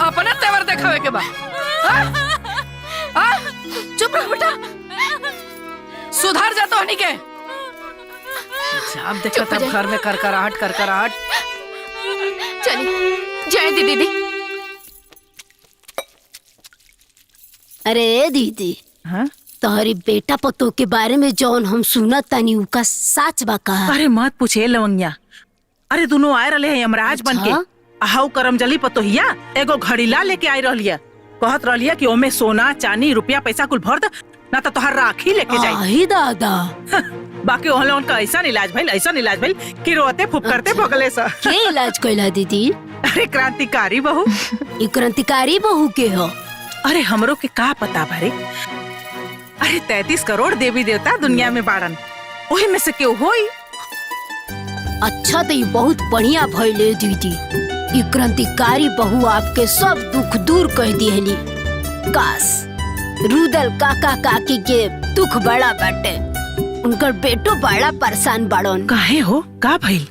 अपने तेवर देखावे के बा। चुप रह बेटा, सुधर जा तो हनी के। अब देखो तब घर में करकराहट। चली जय दीदी। अरे दीदी, हाँ? तोहरी बेटा पतो के बारे में जौन हम सुनत तानी उका सच बा का? अरे मत पूछे लवंगिया, अरे दोनों आए रहे हैं यमराज बन के। हाउ करमजली पतोहिया एगो घड़ीला लेके आई रहलिया, कहत रहलिया कि ओमे सोना चांदी रुपया पैसा कुल भर द, ना तो तोहर राखी लेके जाई। आही दादा। बाकी ओहले उनका ऐसा इलाज भइल कि रोते फुफकरते भगले सा। के इलाज कइला दीदी? अरे क्रांतिकारी बहू। ई क्रांतिकारी बहू के हो? अरे हमरो के का पता भरे। अरे 33 करोड़ देवी देवता दुनिया में बाड़न, वही में से क्यों होई। अच्छा तो ये बहुत बढ़िया भइले दीदी, ये क्रांतिकारी बहू आपके सब दुख दूर कर दिहली। काश रुदल काका काकी के दुख बड़ा बाटे, उनकर बेटो बड़ा परेशान बाड़न। काहे हो, का भइल?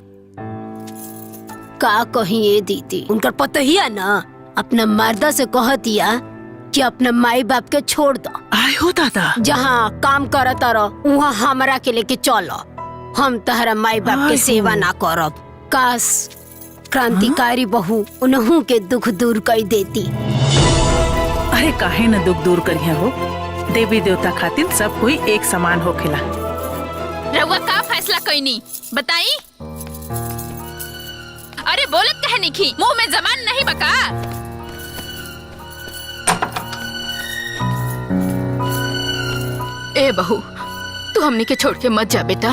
का कहिए दीदी, उनकर पतोहिया ना अपना मर्दा से कहतिया कि अपना माई बाप के छोड़ दो। आए हो दादा, जहाँ काम करता रहो वहाँ हमरा के लेके चलो, हम तहरा माई बाप के सेवा ना करब। काश क्रांतिकारी बहू उन्हों के दुख दूर कर देती। अरे काहे न दुख दूर करिया हो, देवी देवता खातिर सब कोई एक समान होखेला। रउआ का फैसला कईनी बताई? अरे बोलत कहे निखी, मुंह में जबान नहीं बका। ए बहू, तू हमनी के छोड़ के मत जा बेटा,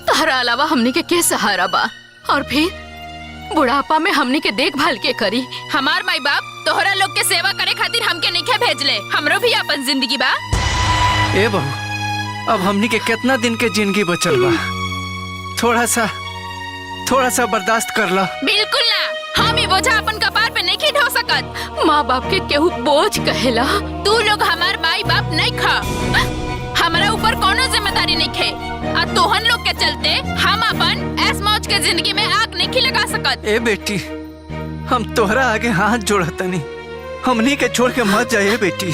तारा अलावा हमनी के सहारा बा। और फिर बुढ़ापा में हमनी के देखभाल के करी। हमार माई बाप तोहरा लोग के सेवा करे खातिर हमके नहीं भेजले, हमरो भी अपन जिंदगी बा। ए बहू, अब हमनी के कितना दिन के जिंदगी बचल बा, थोड़ा सा बर्दाश्त कर ला। बिल्कुल ना, हम ही बोझा अपन कपार पे नहीं ढो सकत। माँ बाप के केहू बोझ कहेला, तू लोग हमार माई बाप नहीं खा, हमारा ऊपर कोनो जिम्मेदारी नहीं खे। आ तोहन लोग के चलते हम अपन ऐस मौज के जिंदगी में आग नहीं लगा सकत। ए बेटी, हम तोहरा आगे हाथ जोड़तनी, हमनी के छोड़ के मत जाइए बेटी।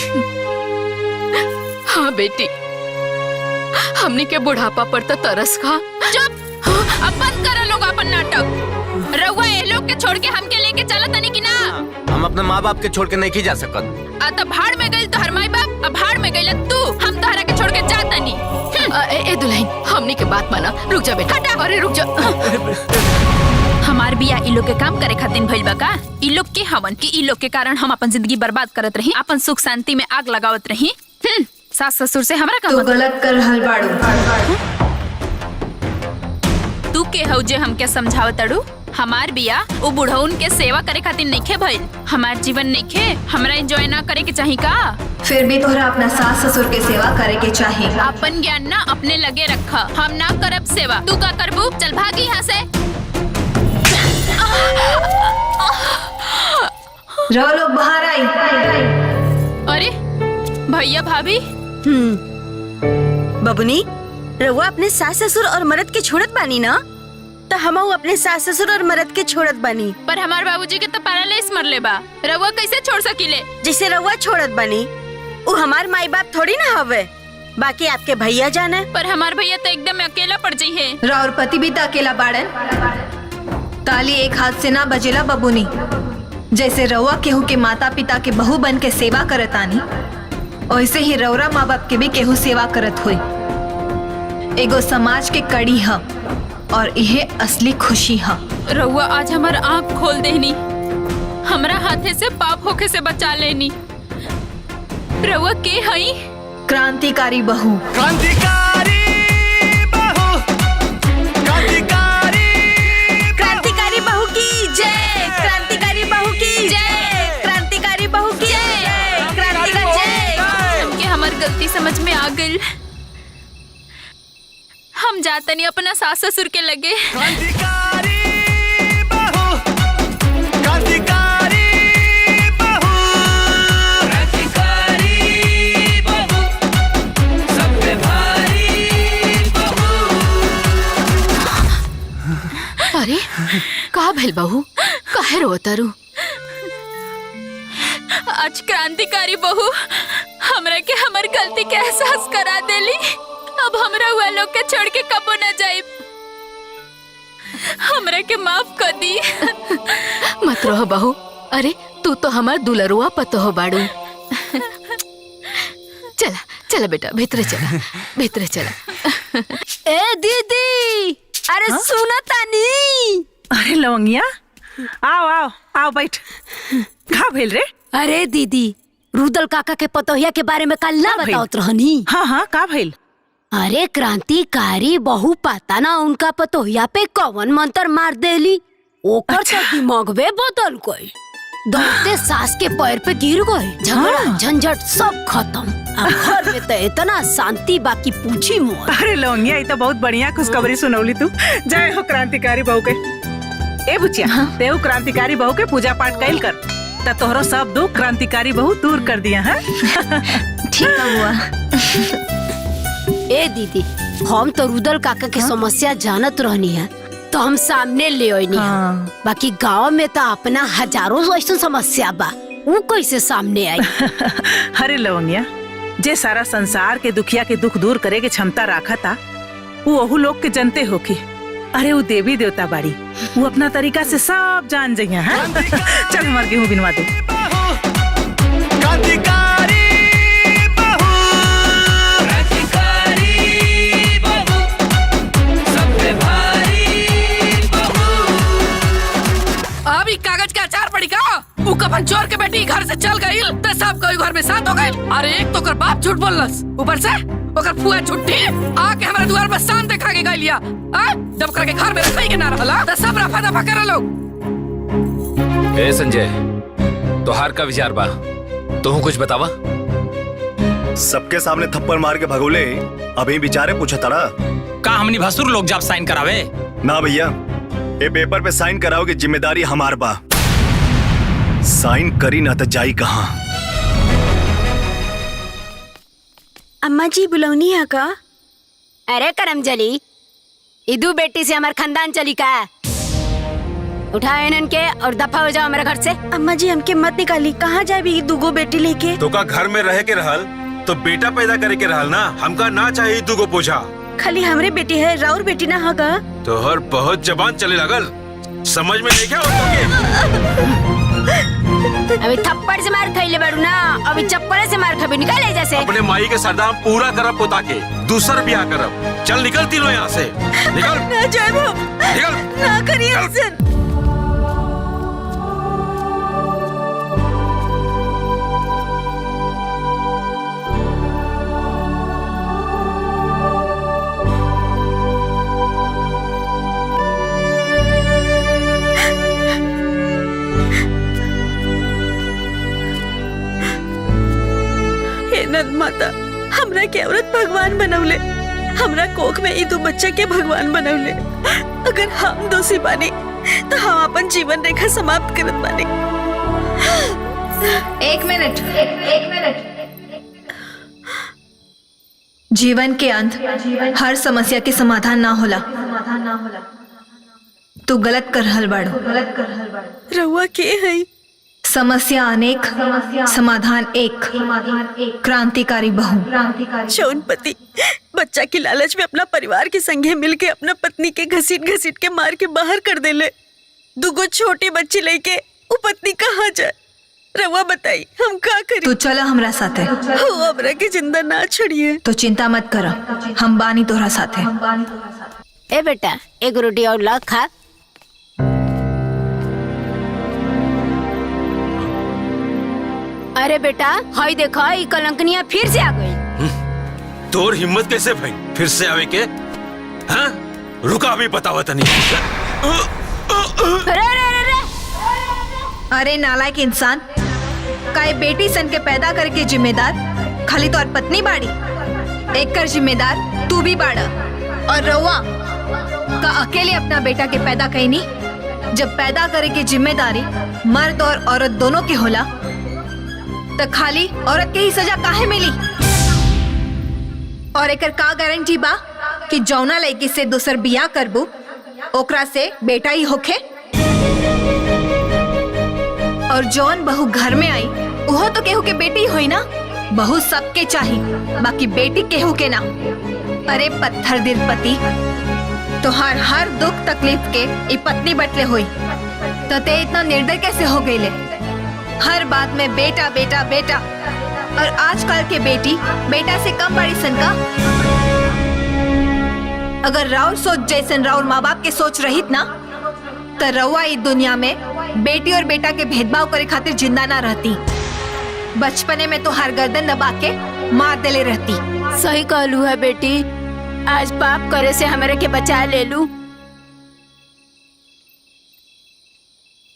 हाँ बेटी, हमनी के बुढ़ापा पर तो तरस खा। चुप, अब बंद करो लोग अपन नाटक। रउआ ये लोग के छोड़ के हमके लेके चला तनी कि ना? हम अपने माँ बाप के छोड़ के नहीं जा सकत। आ तो भाड़ में गइल तोहर माई बाप, अब भाड़ में गइल तू, हम तोहरा के छोड़ के जाता नहीं। ए दुल्हन, हमनी के बात माना, रुक जा बेटा। हटा, अरे रुक जा। हमार बिया इ लोग के काम करे खातिर भइल बा का? इ लोग के हवन कि इ लोग के कारण हम अपन जिंदगी बर्बाद करत रही, अपन सुख शांति में आग लगावत रही। सास ससुर से हमरा का तो मतलब? गलत कर रहल बाड़ू। तू के हौ जे हमके समझावतड़ू? हमार बिया वो बुढ़उन के सेवा करे खातिर नइखे भइल। हमार जीवन नइखे हमरा एंजॉय ना करे के चाही का? फिर भी तोहरा अपना सास ससुर के सेवा करे के चाहिए। अपन ज्ञान ना अपने लगे रखा। हम ना करब सेवा, तू का करबू? चल भागी यहाँ से। रहो लोग बाहर आई। अरे भैया भाभी, बबुनी, रहुआ अपने सास ससुर और मर्द के छोड़त बानी ना? तो हमहू अपने सास ससुर और मर्द के छोड़त बानी। पर हमार बाबूजी के तो पैरालाइज मरले बा, रहुआ कैसे छोड़ सकीले? जैसे रहुआ छोड़त बानी, वो हमार माई बाप थोड़ी ना हवे। बाकी आपके भैया जाना है। पर हमार भैया तो एकदम अकेला पड़ जाई है। राउर पति भी तो अकेला बाड़न। ताली एक हाथ से ना बजेला बबुनी। जैसे रउआ केहू के माता पिता के बहू बन के सेवा करत आनी, वैसे ही रउरा माँ बाप के भी केहू सेवा करत हुई। एगो समाज के कड़ी है और यह असली खुशी है। रउआ आज हमार आँख खोल देनी, हमरा हाथे से पाप होके से बचा लेनी। रउआ के हई? क्रांतिकारी बहू। क्रांतिकारी बहू, क्रांतिकारी बहू की जय, क्रांतिकारी बहू की जय, क्रांतिकारी बहू की जय, क्रांतिकारी जय। हमके हमार गलती समझ में आ गई। हम जाता नहीं अपना सास ससुर के लगे। क्रांतिकारी बहू, क्रांतिकारी बहू, क्रांतिकारी बहू, सब पे भारी बहू। अरे का भेल बहू, काहे रोतारू? आज क्रांतिकारी बहू हमरा के हमार गलती के एहसास करा देली। अब हमरा हुआ लोग के छोड़ के कबो न जाइब। हमरा के माफ कर दी। मत रहो बहू। अरे तू तो हमार दुलरुआ पतो हो बाड़ू। चला चला बेटा, भीतर चला, भीतर चला। ए दीदी, अरे सुना तानी। अरे लवंगिया, आओ आओ आओ, बैठ। का भेल रे? अरे दीदी, रुदल काका के पतोहिया के बारे में कल ना बताओत रहनी। हाँ हाँ, का भेल? अरे क्रांतिकारी बहू पता ना उनका पतोहिया पे कौन मंत्र मार देली। ओकर तो दिमागवे बदल गई। दौड़ते सास के पैर पे गिर गए। झगड़ा झंझट सब खत्म। अब घर में तो इतना शांति, बाकी पूछी मोर। अरे लवंगिया, ये तो बहुत बढ़िया खुशखबरी सुनौली तू। जय हो क्रांतिकारी बहू के। ए बुचिया, तेऊ क्रांतिकारी बहू के पूजा पाठ कैल कर, तो तोहरो सब दुख क्रांतिकारी बहू दूर कर दिया है। ठीक हुआ। ए दीदी, हम तो रुदल काका की समस्या जानत रहनी है, तो हम सामने ले आईनी है। बाकी गांव में तो अपना हजारों ऐसा समस्या बा, वो कैसे सामने आई? अरे लवंगिया, जे सारा संसार के दुखिया के दुख दूर करे के क्षमता रखा था, वो ओहू लोग के जनते होके। अरे वो देवी देवता बाड़ी, वो अपना तरीका से सब जान जाइया है। चल हमार गेहूं बिनवा दे। क्रांतिकारी बहू, क्रांतिकारी बहू, सब पे भारी बहू। अभी कागज का अचार पड़ी का? वो कफन चोर के बेटी घर से चल गई, तो सब कोई घर में साथ हो गए। अरे एक तो कर बाप झूठ बोलस, ऊपर से ओकर फुआ झूठी आके हमारे द्वार पर शान देखा के गई लिया। जब करके घर में रखाई के ना रहला, तो सब रफा दफा कर लो। ए संजय, तोहार का विचार बा? तू कुछ बतावा। सबके सामने थप्पड़ मार के भगोले, अभी बेचारे पूछा तड़ा का हमनी भसुर लोग जब साइन करावे? ना भैया, ये पेपर पे साइन कराओ की जिम्मेदारी हमार बा। साइन करी ना तो जाई कहाँ। अम्मा जी बुलौनी है का? अरे करमजली, इदू बेटी से हमार खानदान चली का? उठाओ इन्हन के और दफा हो जाओ मेरे घर से। अम्मा जी हमके मत निकाली, कहाँ जाबी दुगो बेटी लेके? तो का घर में रह के रहल तो बेटा पैदा करे के रहल ना। हमका ना चाहिए तू को पूछा। खाली हमरे बेटी है, राउर बेटी ना होगा। तो हर बहुत जबान चले लगल, समझ में नहीं क्या होता? अभी थप्पड़ से मार खइले बाड़ू ना, अभी चप्पल से मार खबी। निकाले जैसे अपने माई के सरदाम पूरा करब पोता के, दूसर ब्याह करब। चल निकल तीनों यहाँ से, निकल। ना जय निकल, ना करिए ऐसे। नंद माता, हमरा के औरत भगवान बनवले, हमरा कोख में ई दो बच्चा के भगवान बनवले। अगर हम दोषी बानी तो हम अपन जीवन रेखा समाप्त करत बानी। एक मिनट। जीवन के अंत हर समस्या के समाधान ना होला। तू गलत कर रहल बाड़ू। रउआ के है? समस्या अनेक, समाधान एक। क्रांतिकारी बहू। जौन पति बच्चा की लालच में अपना परिवार के संगे मिलके अपना पत्नी के घसीट घसीट के मार के बाहर कर देले। दुगो छोटी बच्ची लेके वो पत्नी कहाँ जाए? रवा बताई हम का करी? तू चला हमरा साथे। हो हमरा के जिंदा ना छोड़िए। तो चिंता मत कर, हम बानी तोहरा साथे। ए बेटा, एक रोटी और ला खा। अरे बेटा, हाय देखा, ये कलंकनिया फिर से आ गई। तोर हिम्मत कैसे भाई फिर से आवे के? हाँ? रुका भी बतावा तनी। अरे नालायक इंसान, काहे बेटी सन के पैदा करके जिम्मेदार खाली तोर पत्नी बाड़ी? एक कर जिम्मेदार तू भी बाड़ा। और रउआ का अकेले अपना बेटा के पैदा कईनी? जब पैदा करे की जिम्मेदारी मर्द और औरत दोनों के होला, तो खाली औरत के ही सजा काहे मिली? और एकर का गारंटी बा कि जौना लड़की से दूसर बियाह करबू ओकरा से बेटा ही होखे? और जौन बहू घर में आई वो तो केहू के बेटी होई ना। बहू सबके चाहिए, बाकी बेटी केहू के ना। अरे पत्थर दिल पति, तो हर दुख तकलीफ के ई पत्नी बटले हुई, तो ते इतना निर्दय कैसे हो गईले? हर बात में बेटा बेटा बेटा। और आजकल के बेटी बेटा से कम बड़ी सन का? अगर राउर सोच जैसन राउर माँ बाप के सोच रहित ना, तो रउआ इस दुनिया में बेटी और बेटा के भेदभाव करे खातिर जिंदा ना रहती। बचपने में तो हर गर्दन दबा के मार देले रहती। सही कहलू है बेटी, आज पाप करे से हमारे के बचा ले लू।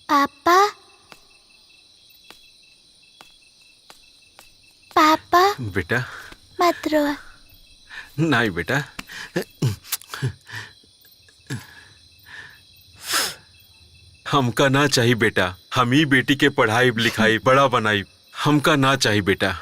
पापा पापा बेटा मत रो। नहीं बेटा, हमका ना चाहिए बेटा। हम ही बेटी के पढ़ाई लिखाई बड़ा बनाई, हमका ना चाहिए बेटा।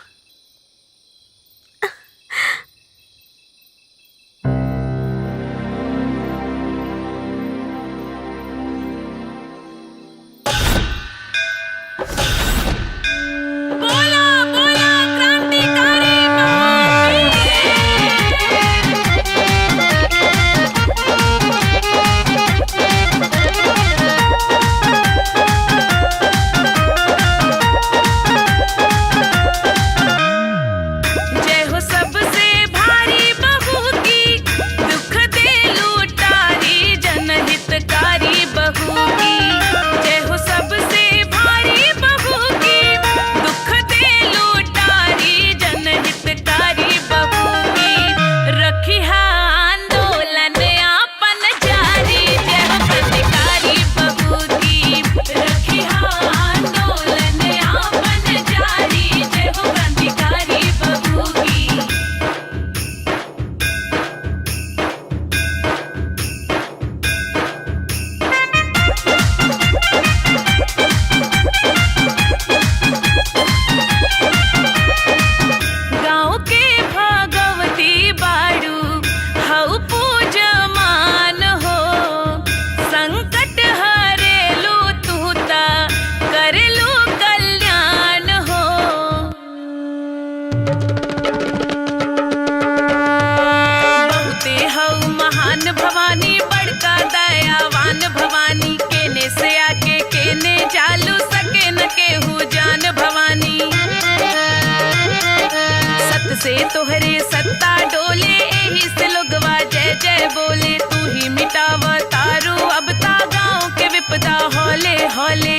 से तोहरे सत्ता डोले, एही से लोगवा जय जय बोले। तू ही मिटावा तारू अब ता गाँव के विपदा हौले हौले।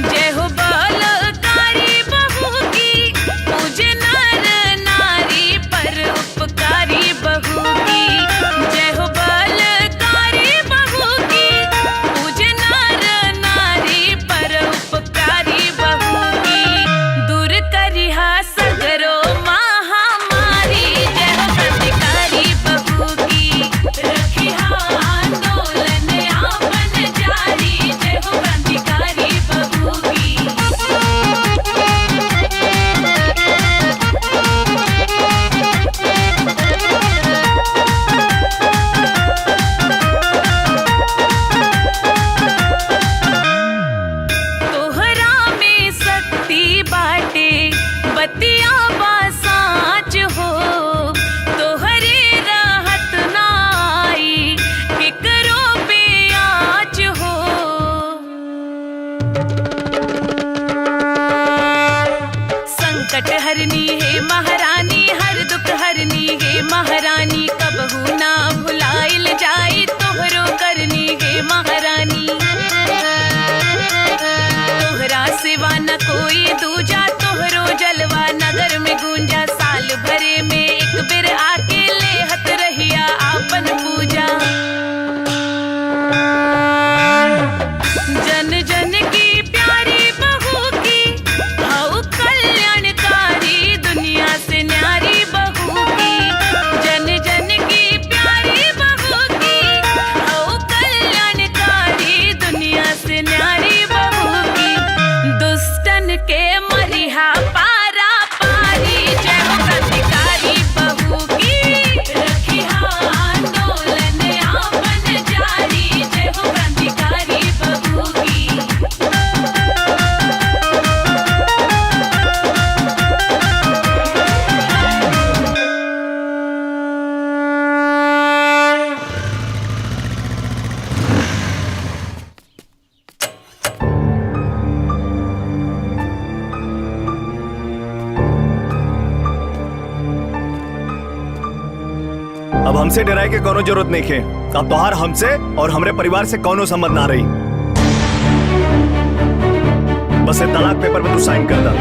जय हो बलकारी बहू की, पूजे नर नारी पर उपकारी बहू की। जय हो बलकारी बहू की, पूजे नर नारी पर उपकारी बहू की। संकट हरनी हे महारानी, हर दुख हरनी हे महारानी, कबहू ना भुलाइल जाई तोहरो करनी हे महारानी। तोहरा सिवा न कोई दूजा, तोहरो जलवा नगर में गूंजा, साल भरे में एक बेर आके लेहत रहिया आपन पूजा। जन जन की प्यारी बहू की हऊ कल्याणकारी, दुनिया से न्यारी बहू की। जन जन की प्यारी बहू की हऊ कल्याणकारी, दुनिया से न्यारी बहू की। दुष्टन के मरिहा पारा पारी, जय हो क्रांतिकारी बहू की। रखिहा आंदोलन आपन जारी, जय हो क्रांतिकारी बहू की। अब हमसे डराए के कोनो जरूरत नहीं है। अब तोहार हमसे और हमरे परिवार से कोनो संबंध ना रही। बस ये तलाक पेपर पे तू साइन कर दा।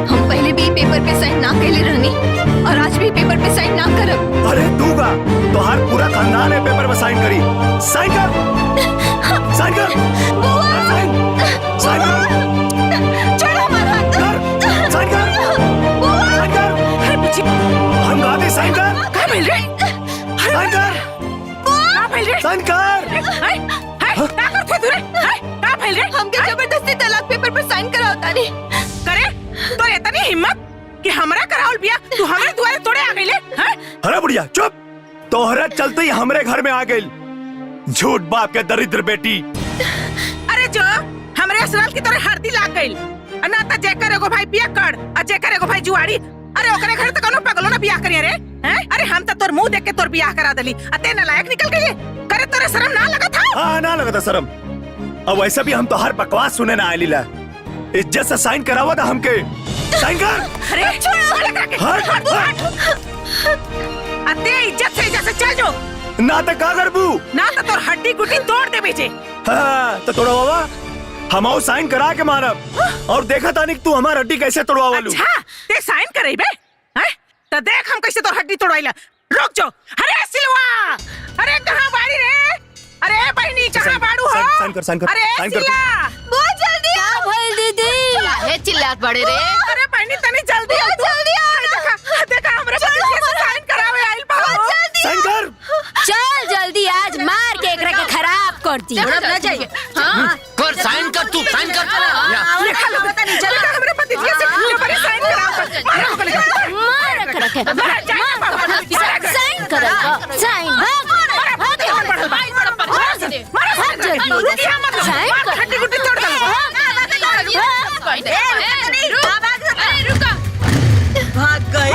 हम पहले भी पेपर पे साइन ना कैले रहनी और आज भी पेपर पे साइन ना करब। अरे तू का तोहार पूरा खानदान है पेपर पे साइन करी। साइन कर, साइन कर, साइन, साइन कर, छोड़ो हमारा हाथ। साइन कर, साइन कर। अरे बुच्ची, हम कहते साइन कर, का मिल रे? साइन कर, का मिल रे? साइन कर। हाय हाय, का करथे तू रे? हाय, का मिल रे? हमके जबरदस्ती तलाक पेपर पे साइन कराओ तानी। करे तो इतनी हिम्मत कि हमरा करावल बिया तू हमरे दुआरे तोड़े आ गइले? हैं? अरे बुढ़िया चुप। तोहरा चलते ही हमरे घर में आ गई झूठ बाप के दरिद्र बेटी। अरे जो हमरे असराल की तरह हरदी लाग गइल। ना त जेकर एगो भाई बिया कर आ जेकर एगो भाई जुआड़ी। अरे ओकरे घर त कोनो पगलो ना बिया करिए रे। हैं? अरे हम त तोर मुंह देख के तोर बियाह करा देली। अते नालायक निकल गइले। करे तोरे शर्म ना लगत था? हाँ ना लगा था शर्म। अब वैसे भी हम तो हर बकवास सुने ना आइली ला। इज्जत से साइन करावा था हमके। साइन कर। अरे छोड़ लगा के। हट, हट। अते इज्जत से चल जो। ना तो का करबू? ना तो तोर हड्डी गुड्डी तोड़ दे बेचे। हाँ तो तोड़ा बाबा हम आओ साइन करा के मारब और देखा तानी तू हमार हड्डी कैसे तोड़वा लू। अच्छा ते साइन करे बे? हैं? तो देख हम कैसे तोर हड्डी तोड़ाइला। रुक जो। अरे सिलवा, अरे कहाँ बाड़ी रे? अरे बहनी कहाँ बाड़ू हो? साइन कर, साइन कर, अरे साइन कर। सिला, बहुत जल्दी आओ। भइल दीदी। काहे चिल्लात बड़े रे? अरे बहनी तनी जल्दी आ। जल्दी आओ। देखा देखा हमरे पति के साइन करावे आइल बा। साइन कर। चल जल्दी आज मार के एकरा के खराब कर दी। ना जाइए। हाँ कर साइन कर, तू साइन कर। देखा लो तनी जल्दी हमरे पति के साइन करावे। मारो को लेके। मार एकरा के। साइन कर। साइन भाग। हड्डी गुड्डी तोड़ दो। भाग गए।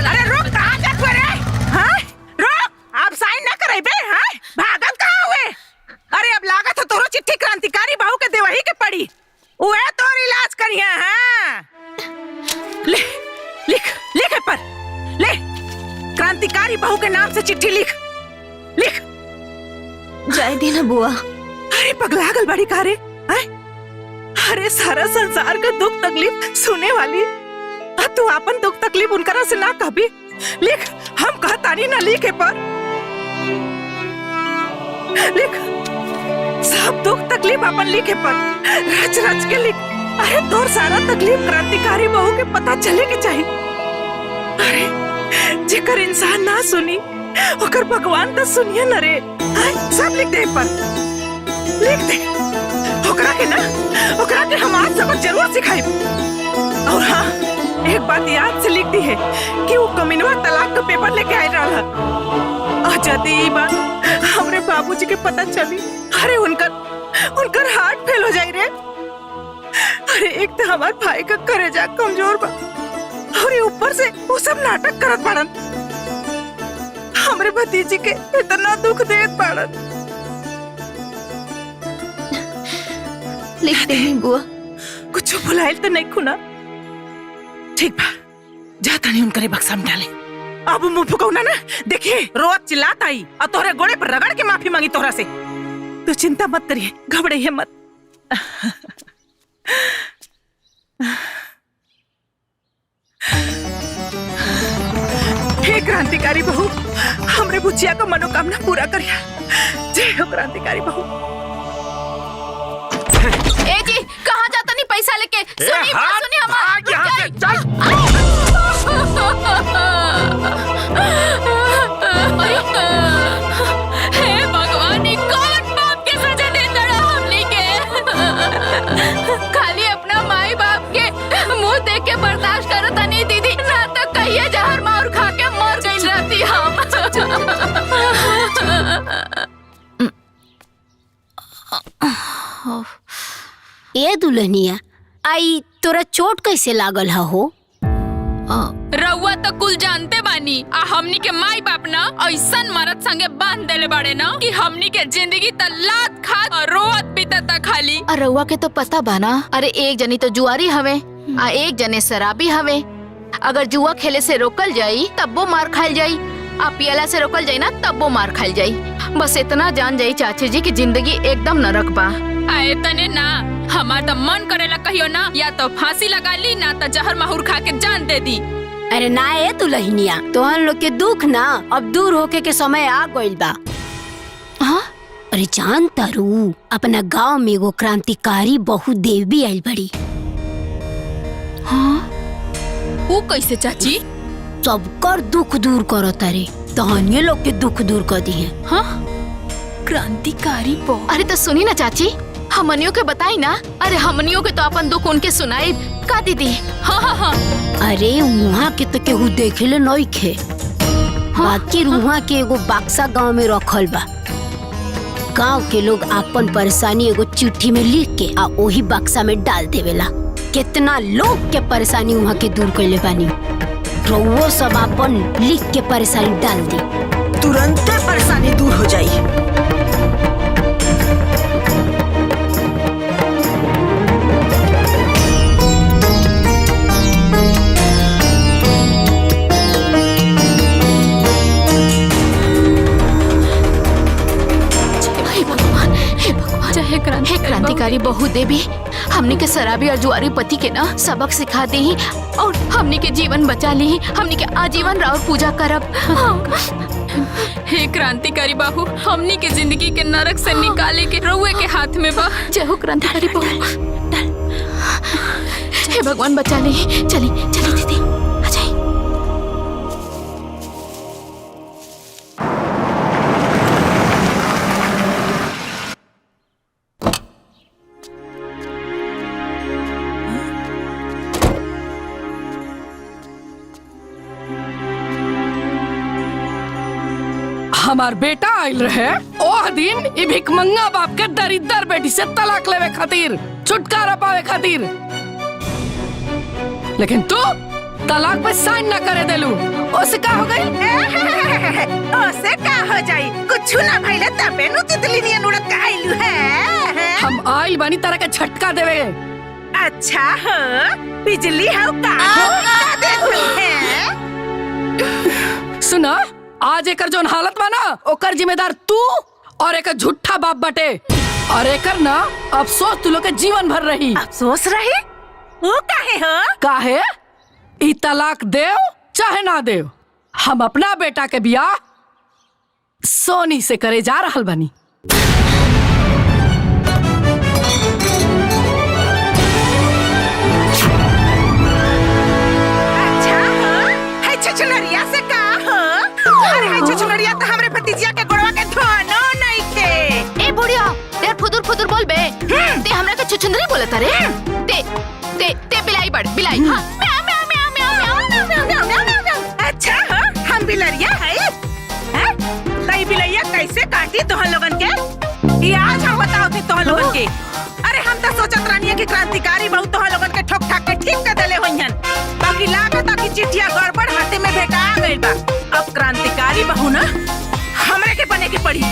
अरे रुक, कहाँ देख रे? हाँ? रुक, आप साइन ना करे बे। हाँ? भागत कहाँ हुए? अरे अब लागत है तोरो चिट्ठी क्रांतिकारी बहू के देवही के पड़ी। उहे तोर इलाज करिए। हाँ? ले, लिख, लिख पर, ले। क्रांतिकारी बहू के नाम से चिट्ठी लिख, लिख। जाए देना बुआ। अरे पगला गल बड़ी कारे। अरे सारा संसार का दुख तकलीफ सुने वाली तू अपन दुख तकलीफ उनकरा से ना कहबी। लिख, हम कहतानी ना लिखे पर लिख। सब दुख तकलीफ अपन लिखे पर रच रच के लिख। अरे तोर सारा तकलीफ क्रांतिकारी बहू के पता चले के चाहिए। अरे जेकर इंसान ना सुनी ओकर भगवान तो सुनिए न रे। सब लिख दे पर, लिख दे। ओकरा के हम आज सबक जरूर सिखाई। और हाँ, एक बात याद से लिख दी है कि वो कमीनवा तलाक का पेपर लेके आए रहा। और यदि ये बात हमरे बाबूजी के पता चली, अरे उनकर हार्ट फेल हो जाई रे। अरे एक तो हमारे भाई का करेजा कमजोर बा और ऊपर से वो सब नाटक करत पड़न। हमरे भतीजी के इतना दुख देत पड़न। लिख दे बुआ। कुछ भुलाइल तो नहीं खुना। ठीक बा, जाता नहीं उनकरे बक्सा में डाले। अब मुंह फुकौना ना, देखिए रोत चिल्लात आई और तोहरे गोड़े पर रगड़ के माफी मांगी तोहरा से। तू चिंता मत करिए, घबराइए मत। हे क्रांतिकारी बहू, हमरे बुचिया का मनोकामना पूरा करिया। जय हो क्रांतिकारी बहू। ए जी, कहाँ जाता नहीं पैसा लेके? सुनी बात, सुनी हे भगवान, ये कौन बाप के सजा देता रहा हमने के? खाली अपना माई बाप के मुंह देख के बर्दाश्त करता नहीं दीदी, ना तो कहिए जहर मार खा के मर गई रहती हम। ए दुल्हनिया, आई तोरा चोट कैसे लागल हो? रउआ तो कुल जानते बानी, आ हमनी के माई बाप ना ऐसन मरद संगे बांध देले बाड़े ना कि हमनी के जिंदगी त लात खात और रोवत बीतता खाली। रउआ के तो पता बाना, अरे एक जनी तो जुआरी हवे आ एक जने शराबी हवे। अगर जुआ खेले से रोकल जाई तब वो मार खाइल जाई, आ पियला से रोकल जाई ना तब वो मार खाइल जाई। बस इतना जान जाई चाची जी की जिंदगी एकदम नरक बा। आए तने ना, हमार तो मन करेला कहियो ना, या तो फांसी लगा ली ना तो जहर माहौर खा के जान दे दी। अरे ना ए दुल्हनिया, तोहन लोग के दुख ना अब दूर होके के समय आ गइल बा। हाँ? अरे जान तारू, अपना गांव में एगो क्रांतिकारी बहु देवी आइल बड़ी। हाँ? वो कैसे चाची? सबकर दुख दूर करो तारे, तहनिए लोग के दुख दूर कर दी है। हाँ? क्रांतिकारी बहु? अरे तो सुनी ना चाची, हमनियों के बताई ना। अरे हमनियों के तो अपन दुख उनके सुनाई का दीदी। हाँ हाँ हाँ। अरे वहाँ के तो केहू देखेले नहीं खे। बाकी वहाँ के एगो बक्सा गांव में रखल बा। गांव के लोग अपन परेशानी एगो चिट्ठी में लिख के आ वही बक्सा में डाल देवेला। कितना लोग के परेशानी वहाँ के दूर कैले बानी। वो सब अपन लिख के परेशानी डाल दी, तुरंत परेशानी दूर हो जाई। हे क्रांतिकारी बहु देवी, हमनी के शराबी और जुआरी पति के ना सबक सिखा दी और हमनी के जीवन बचा ली। हमनी के आजीवन राव पूजा करब। हे क्रांतिकारी बाहू, हमनी के जिंदगी के नरक से निकाले के रउए के हाथ में बा। जय हो क्रांतिकारी बहु। हे भगवान बचा ली। चली चली दीदी, आ जाए। हमार बेटा आयल रहे ओ दिन ई भिखमंगा बाप के दरिद्र बेटी से तलाक लेवे खातिर, छुटकारा पावे खातिर। लेकिन तू तलाक पे साइन न करे देलू। ओसे का हो गई? ओसे का हो जाई? कुछ ना भइले तबे नु तितली नियन उड़त के आइलू है। हम आइल बानी तरह के झटका देवे। अच्छा हो, बिजली हो का देत है। सुना, आज एकर जोन हालत बा ना, ओकर जिम्मेदार तू और एक झूठा बाप बटे। और एकर ना अफसोस तू लोग के जीवन भर रही। अफसोस रही? वो काहे हो? काहे? ई तलाक देव चाहे ना देव, हम अपना बेटा के बियाह सोनी से करे जा रहल बनी। अच्छा हो, है छछनरिया से का हो? अरे है छछनरिया तो हमरे भतीजिया के गोड़वा के धोनो नहीं थे। ए बुढ़िया, तेरे फुदुर फुदुर बोल बे। ते हमरा के छुछुंदरी बोलत रे। ते बिलाई बड़ बिलाई। हाँ। अच्छा हो, हम बिलरिया है? तई बिलैया कैसे काटी तोहन लोगन के? ये आज हम बताओ थी तोहन लोगन के। अरे हम तो सोचत रहनी है कि क्रांतिकारी बहुत तोहन लोगन के ठोक ठाक के ठीक कर देले होइहन। बाकी लागत है कि चिट्ठिया गड़बड़ हाथे में भेटा गइल बा। अब क्रांतिकारी बहू ना हमरे के बने की पड़ी।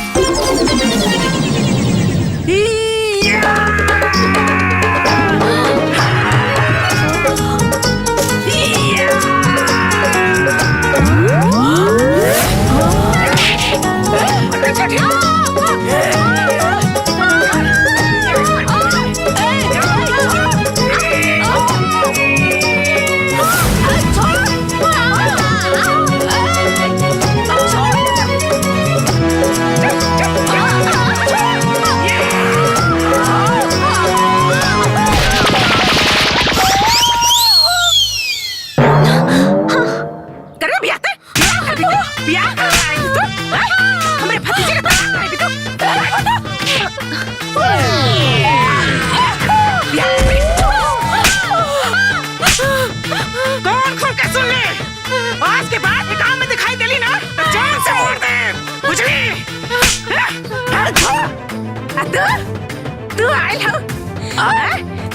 तू आयल हो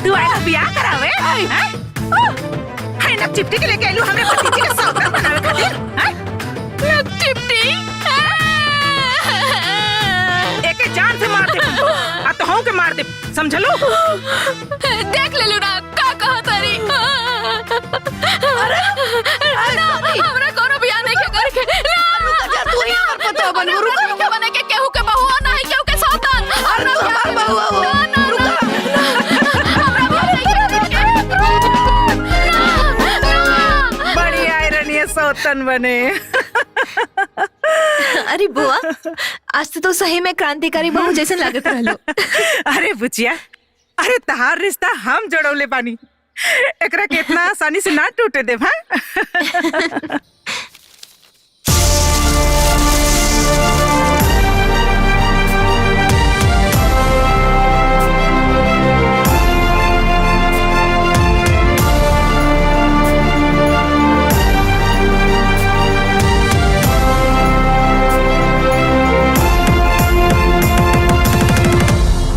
तू आयल बियाह करावे हैं? हाय नक चिपटी के लेके आइलू हमरे भतीजी के सौदा बनावे खातिर हैं? नक चिपटी एके जान से मार दे आ तो हूं के मार दे समझलो। देख ले लू ना का कहा तारी। अरे हमरा कोनो बियाह नहीं के करके ना तू ही हमर पता बन रुक के बने के केहू के बहू ना है केहू के सौतन। अरे हमार बहू ना बड़ी आयरनी सौतन बने। अरे बुआ आज तो सही में क्रांतिकारी बहू जैसे लागत रहलो। अरे बुचिया अरे तहार रिश्ता हम जोड़ौले बानी एकरा के इतना आसानी से ना टूटे दे भाई।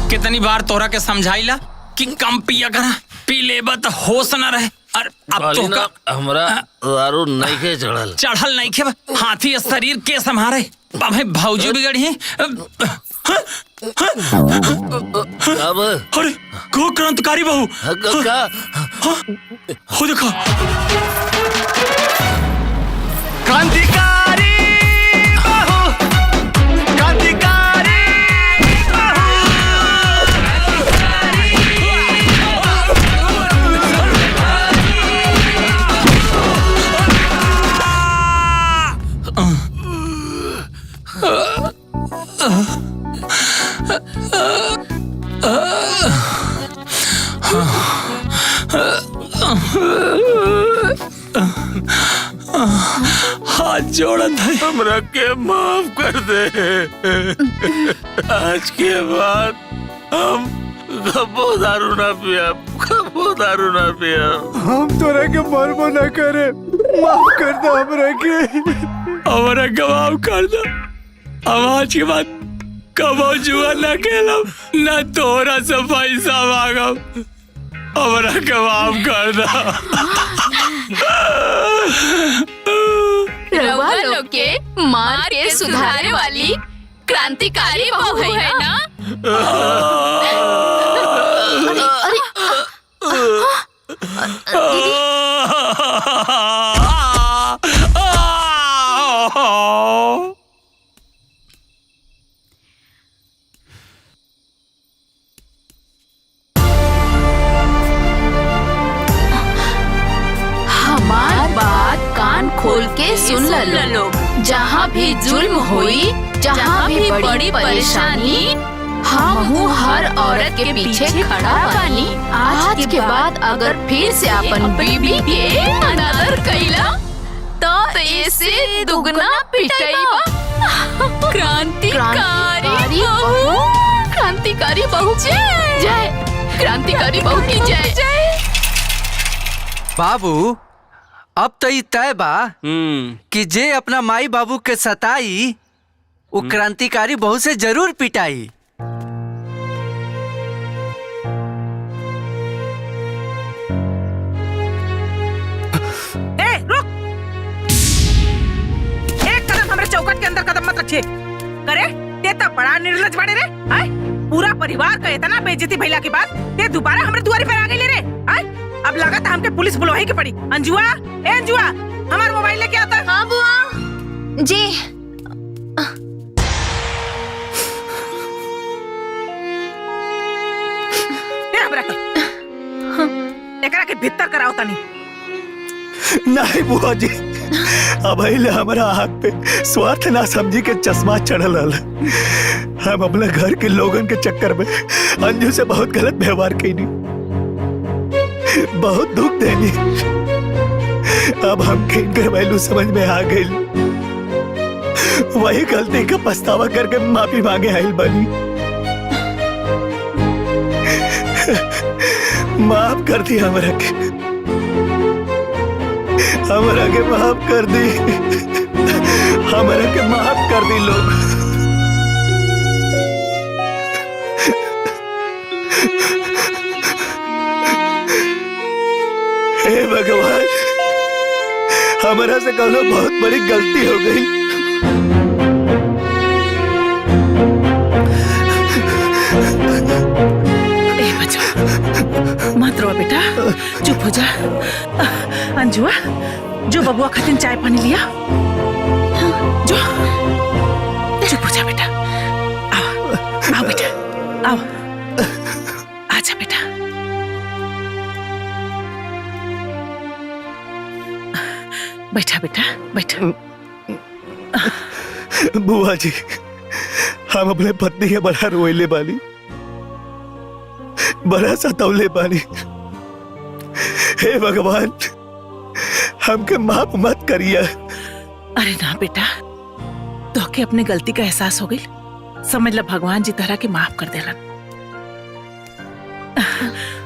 कितनी बार तोरा के समझाइला कि कम पिया करा पी लेबा त होश न रहे। और अब तो ना हमरा दारू नहीं के चढ़ल नहीं के हाथी शरीर के संभारे भाई भौजी बिगड़ी है। अब अरे को क्रांतिकारी बहू का हो देखो क्रांतिकारी बहू क्रांतिकारी हाथ जोड़त है। हमरा के माफ कर दे। आज के बाद हम कबो दारू ना पिया कबो दारू ना पिया। हम तोरा के मरबो ना करे माफ कर दे हमरा के। हमरा के माफ कर दो। अब आज के बाद कबो जुआ ना खेलब ना तोरा से पैसा मांगब। हमरा के माफ कर दो। रउआ लोग के मार के सुधारे वाली क्रांतिकारी बहू है ना। हमार बात कान खोल के सुन लो। जहाँ भी जुल्म हुई जहाँ भी बड़ी परेशानी हम हर औरत के पीछे खड़ा बानी। आज के बाद अगर फिर से अपन बीबी के अनादर कैला तो ऐसे दुगना पिटाईबा। क्रांतिकारी बहू क्रांतिकारी बहू जय क्रांतिकारी बहू की जय। बाबू अब तो ई तय बा कि जे अपना माई बाबू के सताई वो क्रांतिकारी बहू से जरूर पिटाई। ए रुक एक कदम हमरे चौखट के अंदर कदम मत रखिए। करे ते तो बड़ा निर्लज बड़े रे आय पूरा परिवार का इतना बेइज्जती भइला के बाद ते दोबारा हमरे दुआरे पर आ गई ले रे आय। अब लगा था हमके पुलिस बुलवाई के पड़ी। अंजुआ ए अंजुआ हमारा मोबाइल लेके आता। हाँ बुआ जी। एकरा के भीतर कराओ तनी। नहीं बुआ जी अब हमारा आँख पे स्वार्थ ना समझी के चश्मा चढ़ल रहल। हम अपने घर के लोगन के चक्कर में अंजू से बहुत गलत व्यवहार कैनी बहुत दुख देनी। अब हम किन वैल्यू समझ में आ गई वही गलती का पछतावा करके माफी मांगे आइल बनी। माफ कर दी हमरा के माफ कर दी हमरा के माफ कर दी लोग। भगवान, हमारा से कौनो बहुत बड़ी गलती हो गई। ए बच्चा मत रो बेटा, चुप हो जा। अंजुआ जो बबुआ खातिर चाय पानी लिया, जो चुप हो जा बेटा। आओ आओ बेटा, आओ आजा बेटा। बैठा बेटा बैठा। बुआ जी, हम अपने पत्नी के बड़ा रोइले बानी, बड़ा सतौले बानी। हे भगवान, हमके माफ मत करिए। अरे ना बेटा, तो के अपने गलती का एहसास हो गई, समझ ला भगवान जी तरह के माफ कर देलन।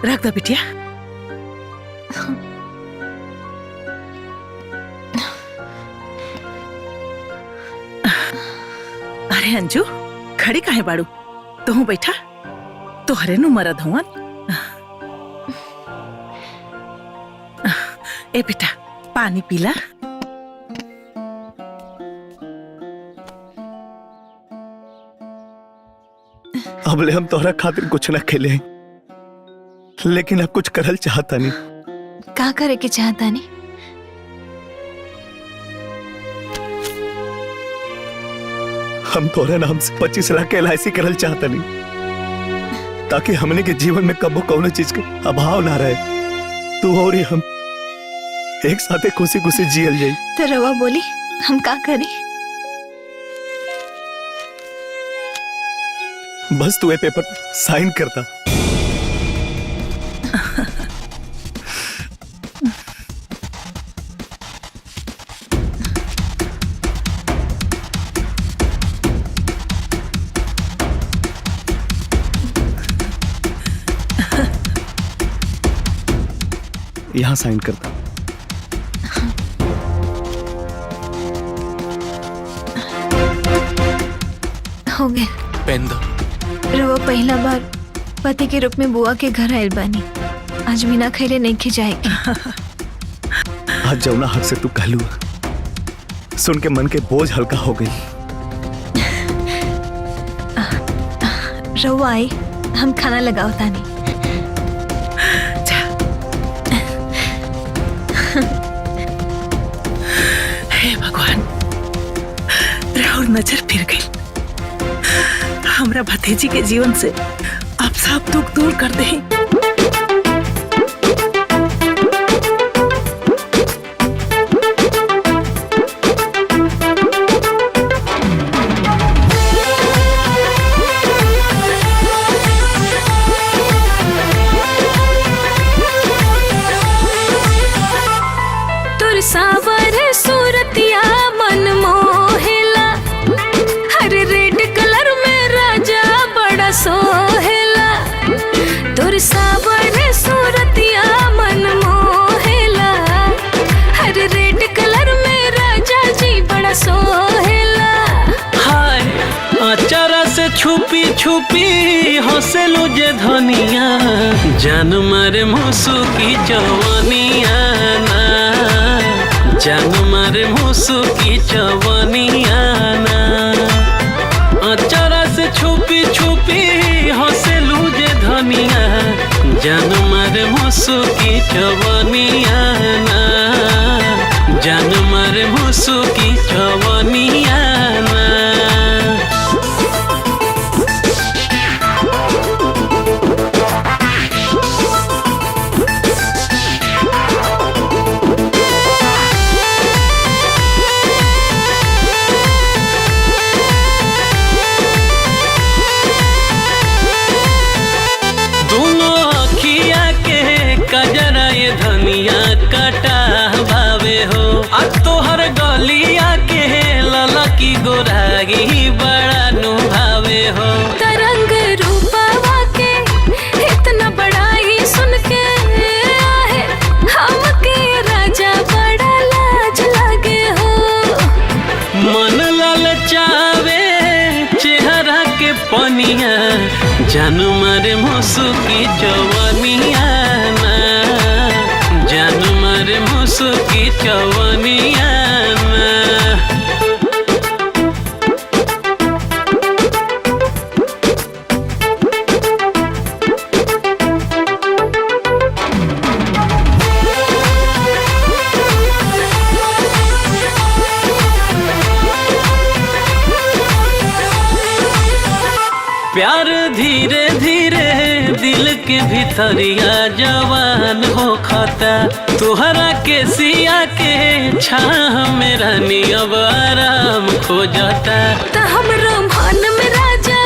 रख दो बिटिया। अरे अंजू, खड़ी काहे बाड़ू? तू बैठा, तोहरे नु मरद हुआ। ए बेटा पानी पीला। अबले हम तोहरा खातिर कुछ न खेले, लेकिन अब कुछ करल चाहता नहीं। का करे के चाहता नहीं? हम तोहरे नाम से 25 लाख के LIC करल चाहता नहीं, ताकि हमने के जीवन में कबो कौनो चीज के अभाव ना रहे। तू और हम एक साथे खुशी खुशी जियल जाई। तो रवा बोली हम का करें? बस तू ये पेपर पर साइन करता। यहाँ साइन करता। हो गया। पेन दो। रवा पहला बार पति के रूप में बुआ के घर आयल बानी, आज बिना खैले नहीं खिंचाएगी। आज जौना हक से तू कहलू, सुन के मन के बोझ हल्का हो गई। रवा आई, हम खाना लगाओ तानी। हे भगवान, राहुल नजर फिर गई। हमरा भतीजी के जीवन से आप सब दुख दूर कर दे। तुर सावर सूरतिया मन मोहेला, हरे रेड कलर में राजा बड़ा सोहेला। तुर सावर सूरतिया मन मोहेला, हरे रेड कलर में राजा जी बड़ा सोहेला। हाय अचारा से छुपी छुपी हंसेलू जे धनिया, जान मारे मुसु की जवानिया ना, जान मारे मुसु की जवानिया ना। अचारा से छुपी छुपी हंसेलू जे धनिया, जान मारे मुसु की जवानिया ना, जान मारे मुसु की जवानिया ना। कजरा ये धनिया कटा भावे हो, अब तोहर गलिया के लला की गोरागी बड़ा नुभावे हो। तरंग रूपवा के इतना बड़ाई सुन के आहे, हमके राजा बड़ा लाज लगे हो। मन ललचावे चेहरा के पनिया, जान मारे मुसु की जवानिया ना, जान मारे मुसुकी चवनिया प्यार धीरे धीरे दिल के भीतरिया जवान हो खाता तुहरा के सिया के छाह में रानी अब आराम खो जाता। त हमरा मन में राजा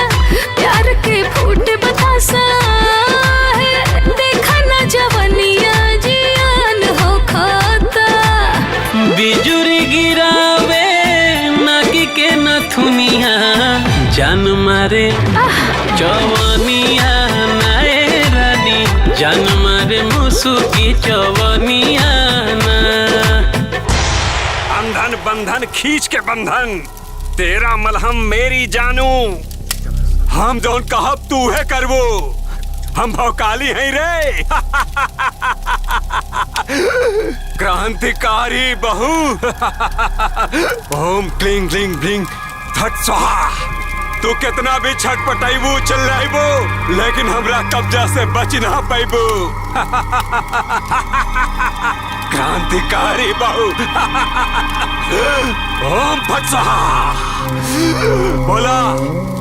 प्यार के फूट बतासा है, देखा ना जवनिया जियान हो खाता। बिजुरी गिरावे नाकी के नथुनिया जान मारे चवनिया नाए रानी जान मारे मुसुकी चवनिया ना। अंधन बंधन खींच के बंधन तेरा मलहम मेरी जानू हम जोन कहब तू है करवो हम भौकाली हैं रे क्रांतिकारी बहू ओम क्लिंग क्लिंग ब्लिंग फट स्वाहा तू कितना भी छटपटाइबू चिल्लाइबू लेकिन हमरा कब्जा से बच ना पाइबू क्रांतिकारी बहू ओम फट स्वाहा बोला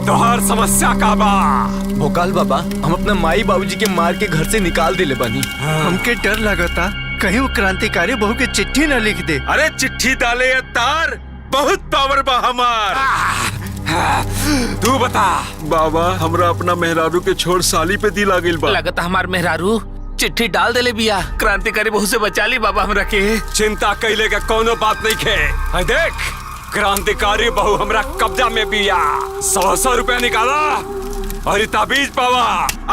तोहार समस्या का बा। भोकाल बाबा हम अपने माई बाबूजी के मार के घर से निकाल दिले बानी। हमके डर लगता कहीं वो क्रांतिकारी बहू के चिट्ठी न लिख दे। अरे चिट्ठी डाले ये तार बहुत पावर बा हमार। तू बता बाबा हमरा अपना मेहरारू के छोड़ साली पे दिल आ गइल बा। लगता हमार मेहरारू चिट्ठी डाल देले बिया क्रांतिकारी बहू से बचा ली बाबा हमरा के। चिंता कैले का कोनो बात नहीं खे। देख क्रांतिकारी बहू हमरा कब्जा में बिया 100 रुपया निकाला और ताबीज पावा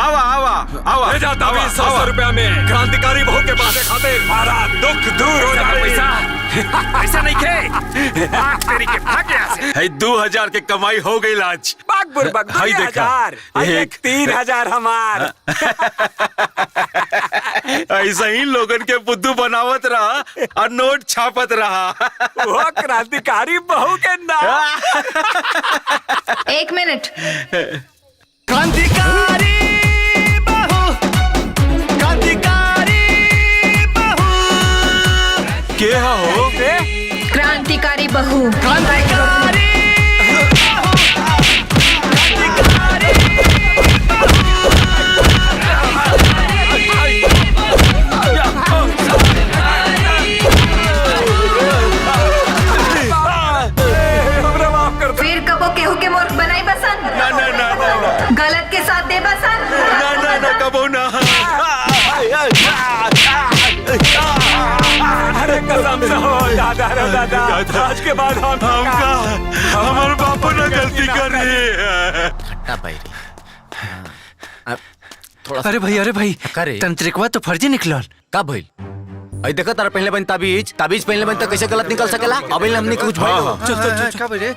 आवा आवा आवा भेजा ताबीज 100 रुपया में क्रांतिकारी बहू के पासे खातिर सारा दुख दूर हो जाए। पैसा ऐसा नहीं खे तेरी के भाग यहाँ से। है 2000 के कमाई हो गई आज। बाग बुरबक हाय देखा 3000 हमार ऐसा ही लोगन के बुद्धू बनावत रहा और नोट छापत रहा वो क्रांतिकारी बहू के नाम। 1 मिनट। क्रांतिकारी बहू क्रांतिकारी बहू के हो क्रांतिकारी बहू क्रांतिकारी फिर कबो केहू के मूर्ख बनाई बसन। ना ना ना ना गलत के साथ दे बसन। ना ना ना कबो ना। अरे कसम से हो दादा रे दादा आज के बाद हमका हमारे बापू ने गलती करी। अरे भाई तंत्रिकवा तो फर्जी निकलल। का भइल आई देखा तारा पहले बन ताबीज पहले बन तो कैसे गलत निकल सकेला। अबे हमने कुछ भाई चल का बजे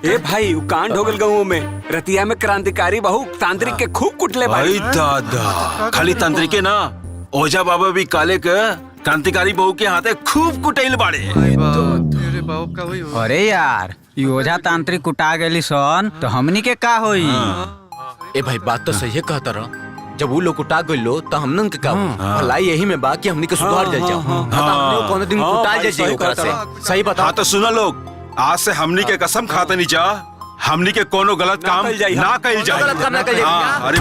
ए भाई कांड हो गल गाँव में रतिया में क्रांतिकारी बहू तांत्रिक के खूब कुटले भाई दादा खाली तांत्रिके ना ओझा बाबा भी काले के क्रांतिकारी बहू के हाथे खूब कुटैल बाड़े। अरे यार योजा तांत्रिक कुटा गेली सन तो हमनी के का होई। ए भाई बात तो सही है कहता रहा जब वो लोग कुटा गइलो तो हमनन के का भलाई यही में बाकी हमनी के सुधार जाए जाओ हमने कोनो दिन कुटा जाए ओकरा से सही बता। हाँ तो सुना लोग आज से हमनी के कसम खाते नहीं जा हमनी के कोनो गलत काम ना कइल जाए। गलत काम ना कइल जाए। अरे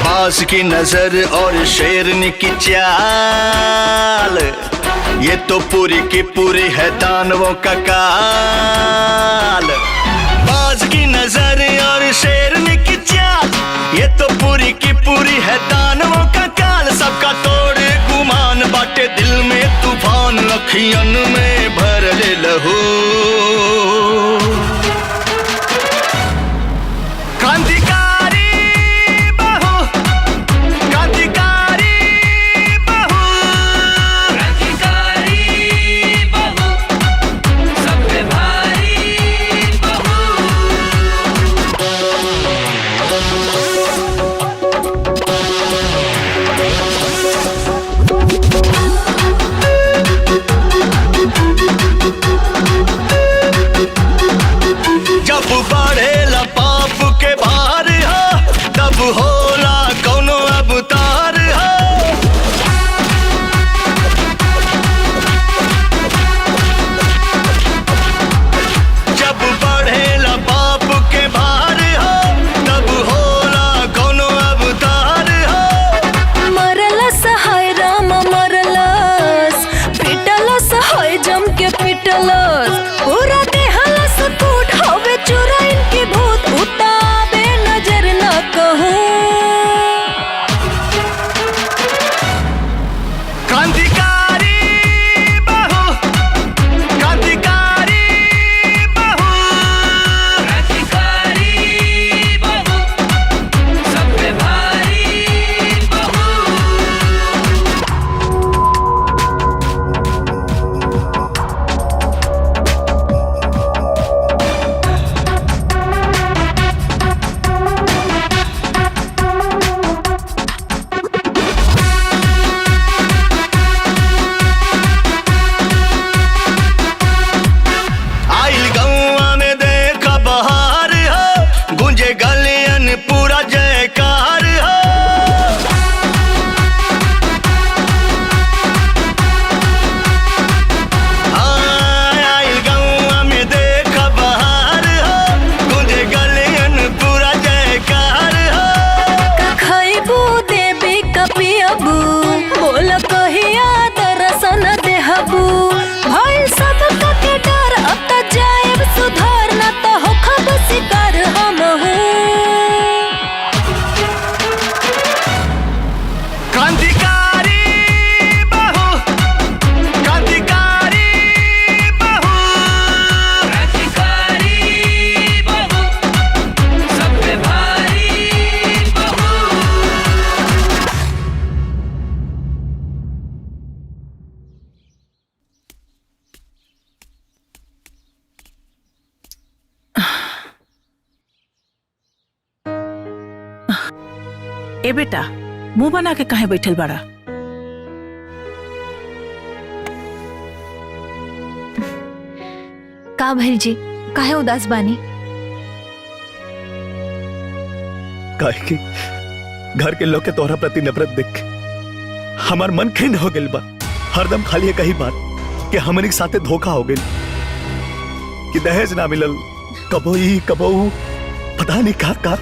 बाज की नजर और शेरनी की चाल ये तो पूरी की पूरी है दानवों का काल। बाज की नजर और शेरनी की चाल ये तो पूरी की पूरी है दानवों का काल। सबका तोड़ गुमान बाटे दिल में तूफान अखियन में भर ले लहू। क्रांतिकारी बहू ए बेटा, मुंह बना के काहे बैठल बड़ा? का भैल जी, काहे उदास बानी? काहे कि घर के लोग के तोहरा प्रति नफरत देख के हमार मन खिन्न हो गइल बा। हरदम खाली एक ही बात कि हमनी के साथे धोखा हो गइल, कि दहेज ना मिलल, कबो ई कबो ऊ, पता नहीं का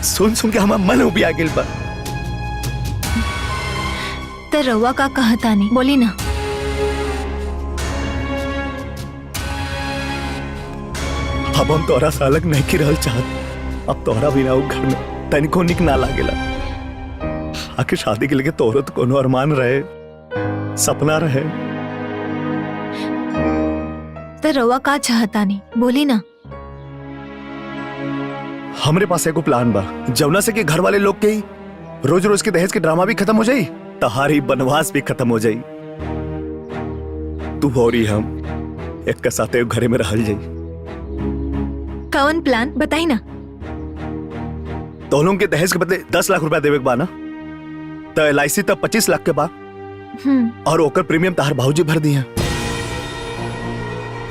सुन सुन के हमार मन उबिया गइल बा। तो रउआ का कहतानी, बोली ना। अब हम तोहरा से अलग नहीं की रहल चाहत। अब तोहरा बिना ऊ घर में तनिको निक ना लागेला। आखिर शादी के लेके तोहरा तो कोनो अरमान रहे, सपना रहे। तो रउआ का चाहतानी, बोली ना। हमरे पास एगो प्लान बा, जवना से कि घर वाले लोग के रोज रोज के दहेज के ड्रामा भी खत्म हो जाई, तहारी बनवास भी खत्म हो जाई। तू और हम एक साथ घरे में रहल जाई। कौन प्लान बताई ना। दोनों के दहेज के बदले 10 लाख रुपया देवे के बा ना, तो LIC तब 25 लाख के बा, और ओकर प्रीमियम तहार भाऊजी भर दी है।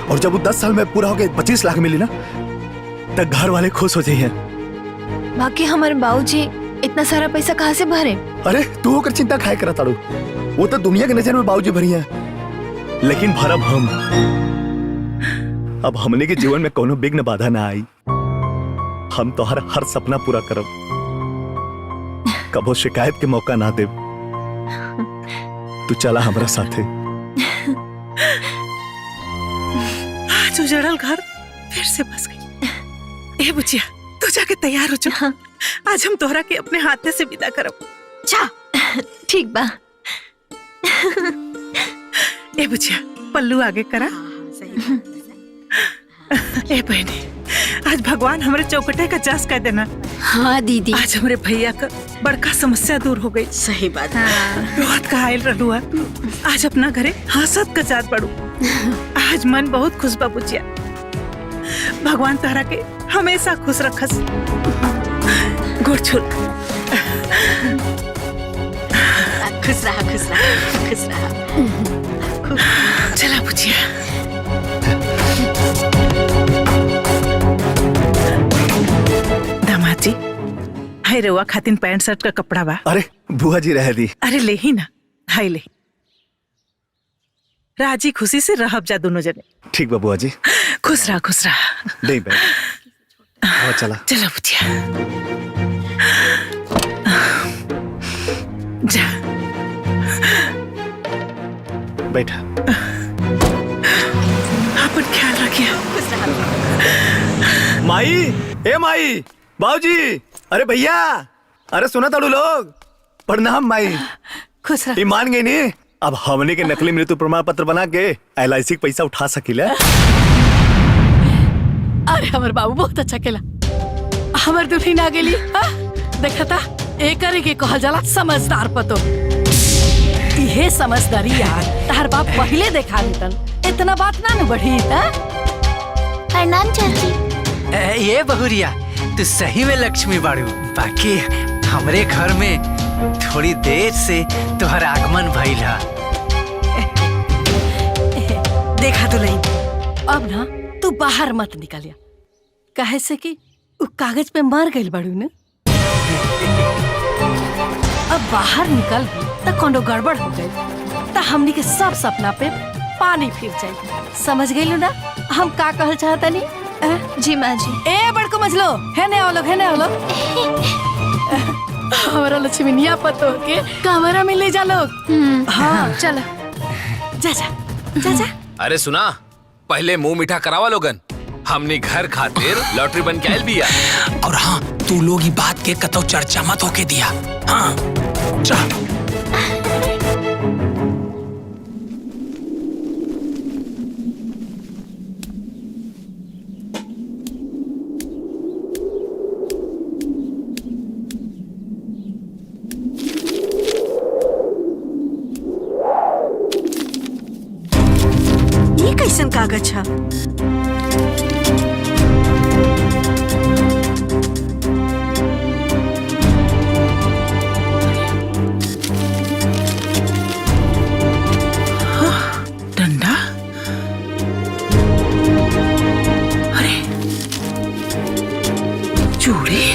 और जब वो 10 साल में पूरा हो गए 25 लाख मिली ना, तो घर वाले खुश हो जाइए। बाकी हमारे बाबूजी इतना सारा पैसा कहाँ से भरे? अरे तू होकर चिंता खाए करा ताड़ू, वो तो दुनिया की नजर में बाबूजी भरी है, लेकिन भरब हम। अब हमने के जीवन में कोनो विघ्न बाधा ना आई। हम तो हर सपना पूरा करब, कबो शिकायत के मौका ना दे। तू चला हमारा साथे। आज उजड़ल घर फिर से बस गई। ए बुचिया, तू जाके तैयार हो जा। आज हम तोहरा के अपने हाथे से विदा करब। जा। ठीक बा। ए बुचिया, पल्लू आगे करा। ए बहनी, आज भगवान हमारे चौकटे का जास कर देना। हाँ दीदी, आज हमारे भैया का बड़का समस्या दूर हो गई। सही बात। बहुत कहाइल रहलू है, आज अपना घरे हंसत का जात पड़ू। आज मन बहुत खुश बा बुचिया। भगवान तारा के हमेशा खुश रखस। गोड़ छुल। खुश रहा, खुश रहा, खुश रहा। चला बुचिया। दामाद जी, हाय रवा खातिन पैंट शर्ट का कपड़ा बा। अरे बुआ जी रह दी। अरे ले ही ना, हाय ले। राजी खुशी से रहब जा दोनों जने। ठीक बा बुआ जी। खुश रहा, खुश रहा। नहीं बैठ। चला चला बुचिया। जा बैठा। अपन ख्याल रखिए। माई, ए माई, बाबूजी, अरे भैया, अरे सुना ताड़ू लोग। प्रणाम माई। खुश रह। मान गई नी, अब हमने के नकली मृत्यु प्रमाण पत्र बना के LIC के पैसा उठा सकीला। अरे हमार बाबू बहुत अच्छा खेला। हमार दुल्हन आ गेली। देखा था एक के कहल जाला समझदार पतो। ये समझदारी यार तार बाप पहले देखा लेतन, इतना बात ना न बढ़ी। प्रणाम चाची। ये बहुरिया, तू सही में लक्ष्मी बाड़ू। बाकी हमरे घर में थोड़ी देर से तुम्हारा आगमन भइल है। देखा तो नहीं, अब ना तू बाहर मत निकलिया, काहे से कि उ कागज पे मर गइल बाड़ू न। अब बाहर निकल तो कोनो गड़बड़ हो गई तो हमनी के सब सपना पे पानी फिर जाए। समझ गइलू ना हम का कहल चाहतनी? जी माँ जी। ए बड़को मजलो, है ने आओ लोग, है ने आओ लोग। हमारा लक्ष्मीनिया पतो के कमरा में ले जा लोग। हाँ चलो, जा जा जा जा। अरे सुना, पहले मुंह मीठा करावा लोगन। हमने घर खातिर लॉटरी बन के आयल बिया। और हाँ, तू लोग ये बात के कतो चर्चा मत होके दिया। हाँ जा। ये कैसन कागज है? चूड़ी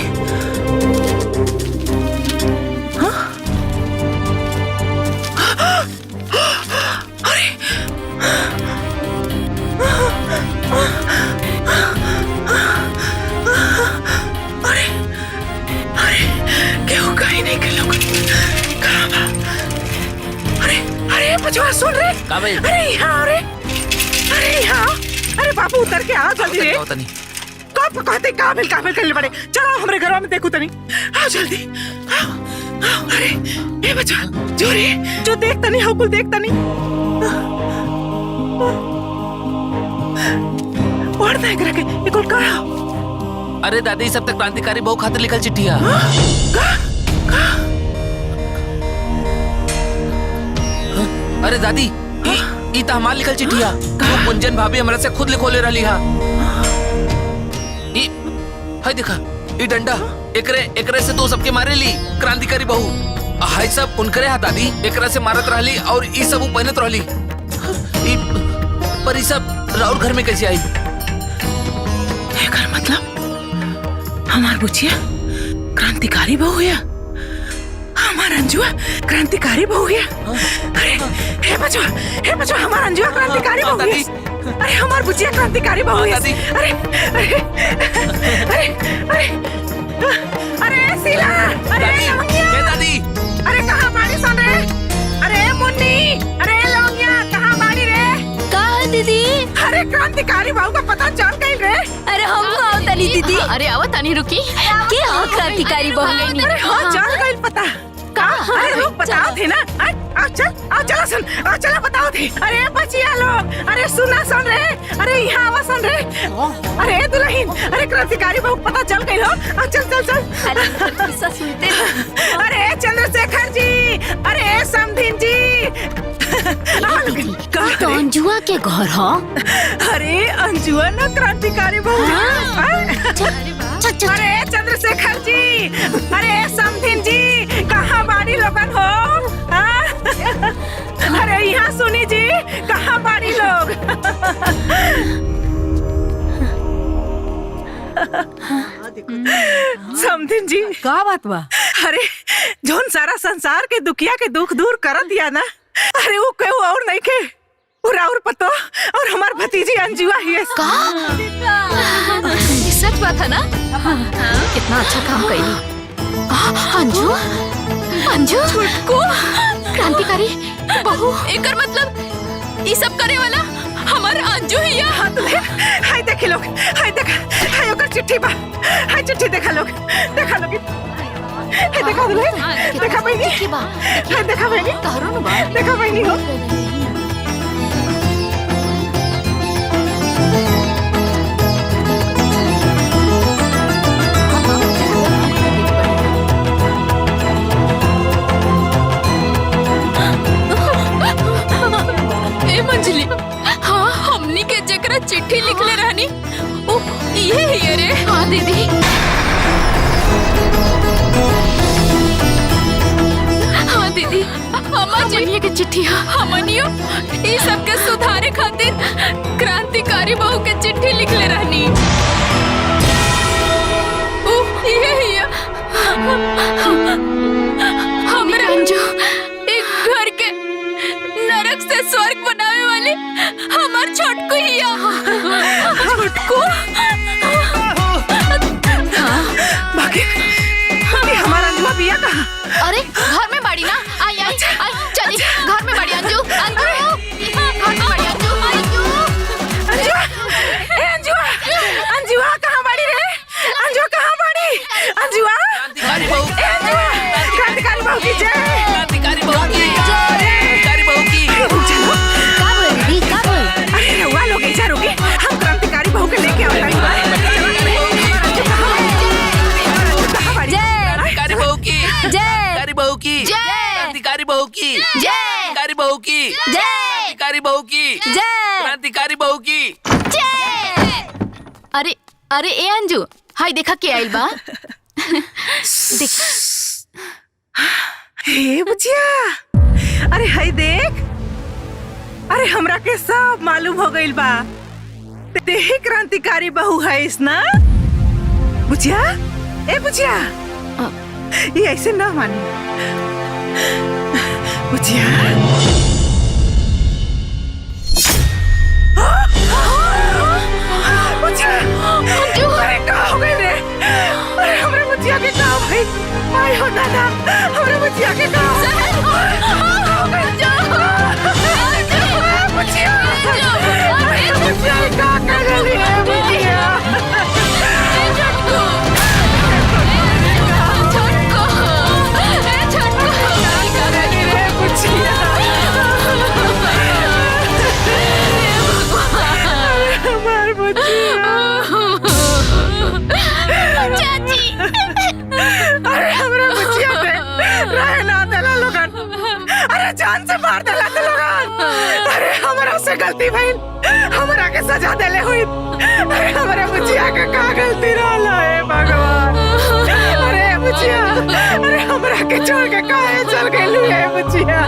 बचवा सुन रे। अरे यहाँ अरे यहाँ अरे बाबू उतर के आ जल्दी रे। कब कहते काबिल करने पड़े। चलो हमारे घर में देखो तनी। आओ जल्दी आओ। अरे ये बचवा जो रे जो देख तनी हो कुल देख तनी। और देख रखे ये कुल कहा। अरे दादी सब तक क्रांतिकारी बहु खातिर लिखल चिट्ठिया। अरे दादी ई त हमार लिखल चिट्ठिया। कुंजन भाभी हमरा से खुद लिखोले रहली हा। ई हाय देखा ई डंडा एकरे से तो सबके मारे ली क्रांतिकारी बहू। हाय सब उनकरे हा दादी एकरा से मारत रहली और ई सब पहनत रहली। ई पर ई सब राउर घर में कैसे आई? एकर मतलब हमार बुचिया क्रांतिकारी बहू है। हमार अंजुआ क्रांतिकारी बहू है। अरे हे बचवा हमार अंजुआ क्रांतिकारी बहू है। अरे हमार बुचिया क्रांतिकारी बहू है। अरे अरे अरे अरे अरे सीला अरे दादी अरे कहाँ बाड़ी सुन रे। अरे मुन्नी अरे लौंगिया कहाँ बाड़ी रे। कहाँ दीदी? अरे क्रांतिकारी बहू का पता चल गई रे। अरे हम आओ तनी दीदी। अरे आओ तनी रुकी। क्या हो क्रांतिकारी बहू? अरे हाँ चल गई पता। अरे लोग बताओ थे ना। आओ चला सुन चला बताओ थे। अरे बचिया लोग अरे सुना सुन रहे। अरे यहाँ आवा सुन रहे। अरे दुल्हन अरे क्रांतिकारी बहू पता चल गई हो। चल चल चल। सुनते अरे चंद्रशेखर जी अरे समधिन जी। तो अंजुआ के घर हो? अरे अंजुआ ना क्रांतिकारी बहू। अरे चंद्रशेखर जी अरे समधिन जी कहाँ बाड़ी लोगन हो। अरे यहाँ सुनी जी कहाँ बाड़ी लोग। समधिन जी का बात बा? अरे जोन सारा संसार के दुखिया के दुख दूर कर दिया ना। अरे वो क्यों और नहीं के और पतो और हमार भतीजी अंजुआ ही है। सच बात है ना। कितना अच्छा काम करी। अंजू अंजू को क्रांतिकारी बहू। एकर मतलब ये सब करे वाला हमार अंजू ही है। हाय देखे लोग हाय देखा हाय ओकर चिट्ठी बा। हाय चिट्ठी देखा लोग हाय देखा दुल्हन देखा बहनी हाय देखा बहनी देखा बहनी हो। मंजली हाँ हमनी के जकरा चिट्ठी लिखले रहनी ये ही रे। हाँ दीदी हाँ दीदी हमनियो के चिट्ठी। हमनियो ये सबके सुधारे खातिर क्रांतिकारी बहू के चिट्ठी लिखले रहनी। ये ही हमरा अंजू एक घर के नरक से स्वर्ग बनावे वाली हमार छोटकू हिया। छोटकू बाकी हमारा अंजुआ बिया कहाँ? अरे घर में बाड़ी ना। आई आई चली घर में बाड़ी अंजू अंजू घर में बाड़ी अंजू अंजुआ ए अंजुआ अंजुआ कहाँ बाड़ी रे। अंजुआ कहाँ बाड़ी। अंजुआ क्रांतिकारी बहू ए अंजुआ क्रांतिकारी बहू की जय। क्रांतिकारी बहू की क्रांतिकारी बहू की। का बोल दी का बोल? अरे रउआ लोग ऐसा रुके हम क्रांतिकारी बहू के लेके आओ। क्रांतिकारी बहू की जय क्रांतिकारी बहू की क्रांतिकारी बहू की क्रांतिकारी बहू की क्रांतिकारी बहू की क्रांतिकारी बहू की। अरे अरे ए अंजू हाय देखा के आइल बा। देख हे बुचिया अरे हाय देख। अरे हमरा के सब मालूम हो गइल बा। ते ही क्रांतिकारी बहू है इस ना बुचिया। ए बुचिया ये ऐसे ना मानी बुचिया। अरे क्या हो गई रे? अरे हमारे बुचिया के क्या भाई? आय हो दादा, हमारे बुचिया के क्या हो गई? बुचिया, बुचिया क्या कर रही है बुचिया? अरे हमरा बच्चिया के रहे ना देला लोगन, अरे जान से मार देला तो लोगन। अरे हमरा से गलती भइल, हमरा के सजा देले हुई। अरे हमरा बच्चिया के का गलती रहला है भगवान? अरे बच्चिया, अरे हमरा के छोड़ के काहे चल गइलू है बच्चिया?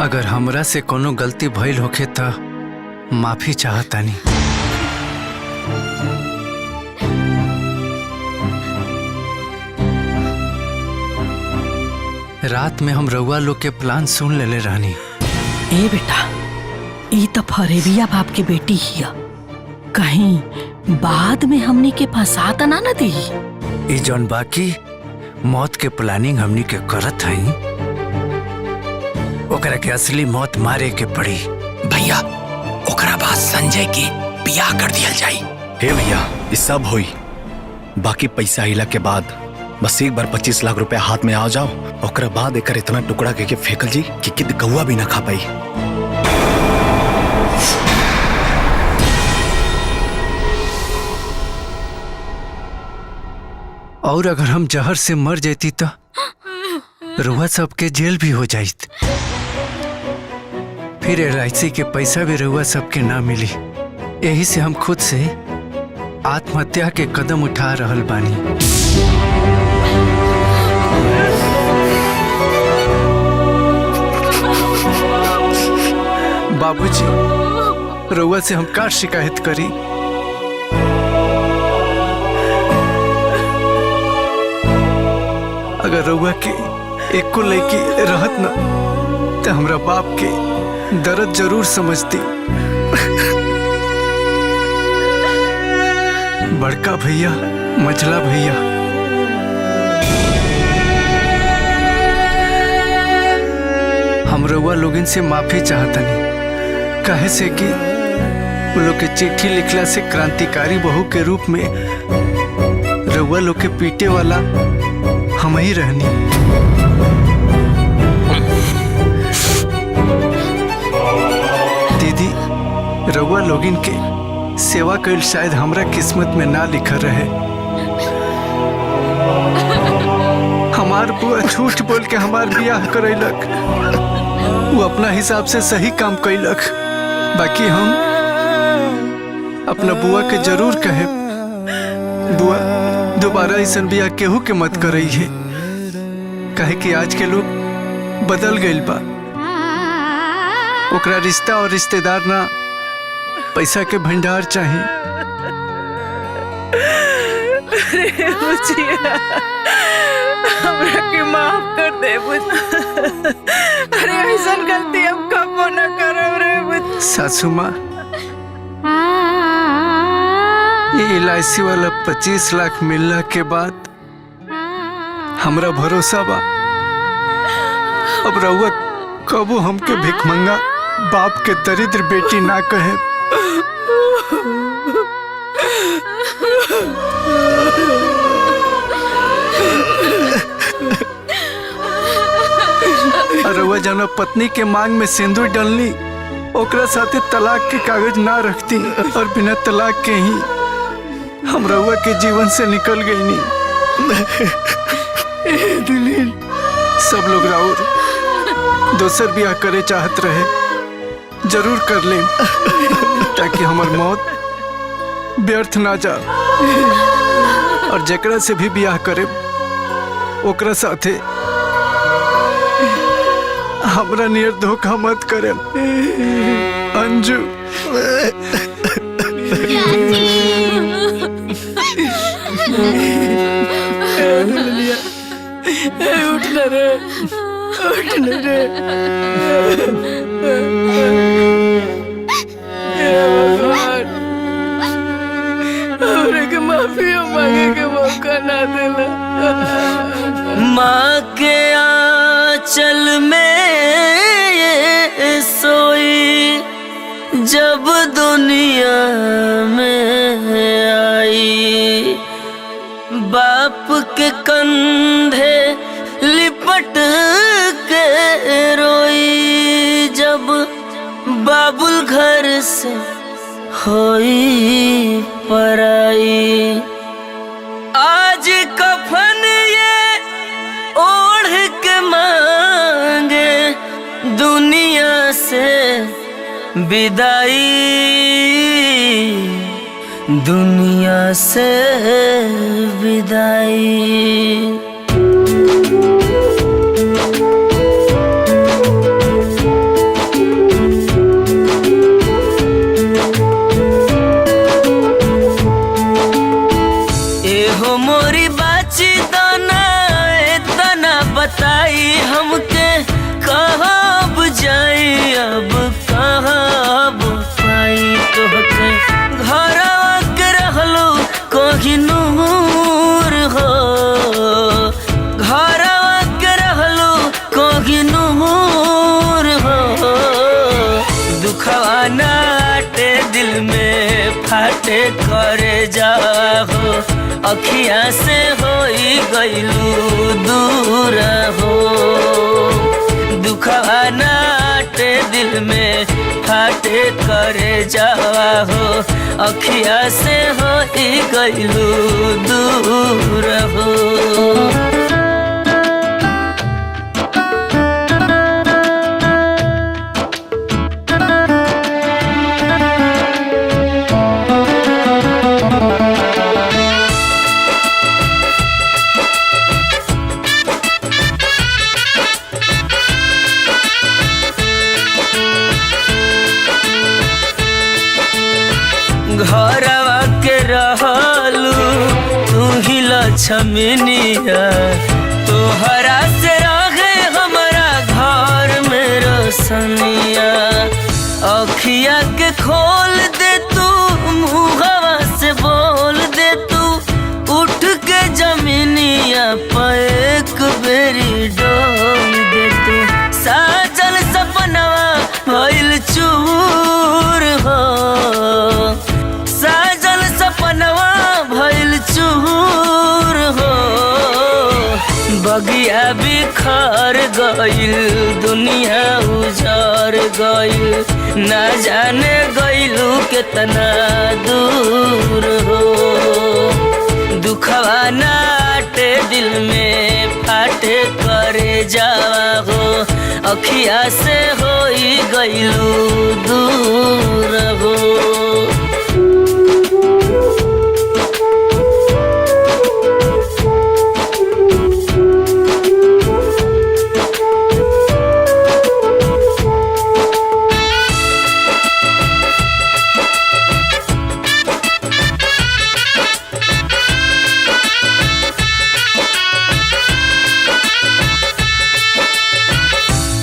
अगर हमरा से कोनो गलती भइल होखे त माफी चाहतानी। रात में हम रउआ लोग के प्लान सुन लेले रहनी। ए बेटा, ई तो फरेबिया बाप की बेटी हिया, कहीं बाद में हमनी के फंसा त ना न दी। ई जौन बाकी मौत के प्लानिंग हमनी के करत हई, ओकरा के असली मौत मारे के पड़ी। भैया ओकरा बाद संजय के बियाह कर दिया जाई। हे भैया, ये सब होई, बाकी पैसा आइला के बाद बस एक बार 25 लाख रुपए हाथ में आ जाओ, ओकरा बाद एकर इतना टुकड़ा के फेंकल जी कि किद कौआ भी ना खा पाई। और अगर हम जहर से मर जाती तो रुआ सबके जेल भी हो जाइत, फिर LIC के पैसा भी रुआ सबके ना मिली। यही से हम खुद से आत्महत्या के कदम उठा रहल बानी। बाबूजी, रुआ से हम का शिकायत करी? अगर रउआ के एको लड़की रहत न तो हमरा बाप के दर्द जरूर समझती। बड़का भैया, मझला भैया, हम रउआ लोगन से माफी चाहतनी, काहे से कि वो लोग के चिट्ठी लिखला से क्रांतिकारी बहू के रूप में रउआ लोग के पीटे वाला हम ही रहनी। दीदी, रउआ लोगिन के सेवा कइल शायद हमरा किस्मत में ना लिखल रहे। हमार बुआ झूठ बोल के हमार बियाह करैलक, वो अपना हिसाब से सही काम कैलक। बाकी हम अपना बुआ के जरूर कहे, बुआ दोबारा ऐसा बियाह केहू के मत करई है, काहे कि आज के लोग बदल गइल बा। ओकरा रिश्ता और रिश्तेदार ना, पैसा के भंडार चाहिए। अरे बुचिया, हमरा के माफ कर दे बुचिया। अरे ऐसा गलती हम कबो न करब रे बुचिया। सासू माँ, ये LIC वाला 25 लाख मिलने के बाद हमरा भरोसा बा, अब रउआ कबो हमके भिखमंगा बाप के दरिद्र बेटी ना कहे। रउआ जना पत्नी के मांग में सिंदूर डलनी ओकरा साथे तलाक के कागज ना रखती और बिना तलाक के ही हम रउआ के जीवन से निकल गई नी। दिलीन सब लोग राउर दोसर ब्याह करे चाहत रहे, जरूर कर ले ताकि हमार मौत व्यर्थ ना जा। और जेकरा से भी ब्याह करे ओकरा साथे हमरा नियर धोखा मत करे। अंजू उठ न रे, उठ न रे। भगवान हमरे के माफी मांगे के मौका ना देला। माँ के आंचल में सोई जब दुनिया में आई, बाप के कंधे लिपट के रोई जब बाबुल घर से होई पराई। आज कफन ये ओढ़ के मांगे दुनिया से विदाई, दुनिया से विदाई। एहो मोरी बाची दाना इतना बताई हमके, कहाँ बुझाई अब कहाँ पाई तोहके। घर के रहलो कोही नूर हो, घर के रहलो कोही नूर हो। दुखवा नाटे दिल में फाटे करे जाहो, अखियाँ से होई गइलू दूर हो। दुखवा नाटे दिल में फाटे करे जावा हो, अखियाँ से होई गइलू दूर हो। घरवा के रहलू तू ही लक्ष्मनिया, तोहरा से रहे हमारा घर में रोशनिया। अखिया के खोल दे तू, मुहवा से बोल दे तू, उठ के जमीनिया पर एक बेरी डोल दे तू। साजल सपनवा भइल चूर हो, साजल सपनवा भइल चूर हो। बगिया बिखर गइल, दुनिया उजर गइल, ना जाने गइलू कितना दूर हो। दुखवा नाटे दिल में फाटे करे जावा हो, अखिया से होई गइलू दूर हो।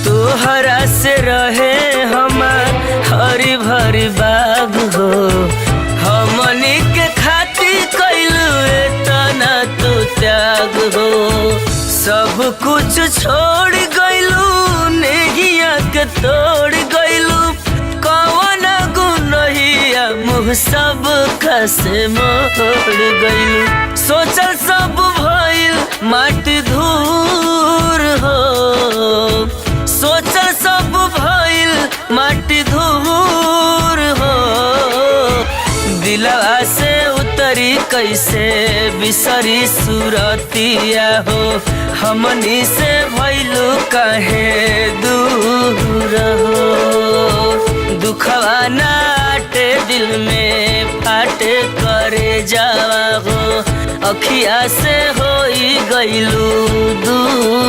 तोहरा से रहे हमार हरी भरी बाग हो, हमनी के खातिर कइलू एतना तो त्याग हो। सब कुछ छोड़ गइलू, नेहिया के तोड़ गइलू, कौन गुनहिया मुँह सब खसे मोड़ गइलू। सोचल सब भइल माटी धूर हो, कैसे बिसरी सूरतिया हो हमनी से भइलू काहे दूर हो दुखवा नाटे दिल में फाटे करे जावा हो अखिया से होई गइलू दूर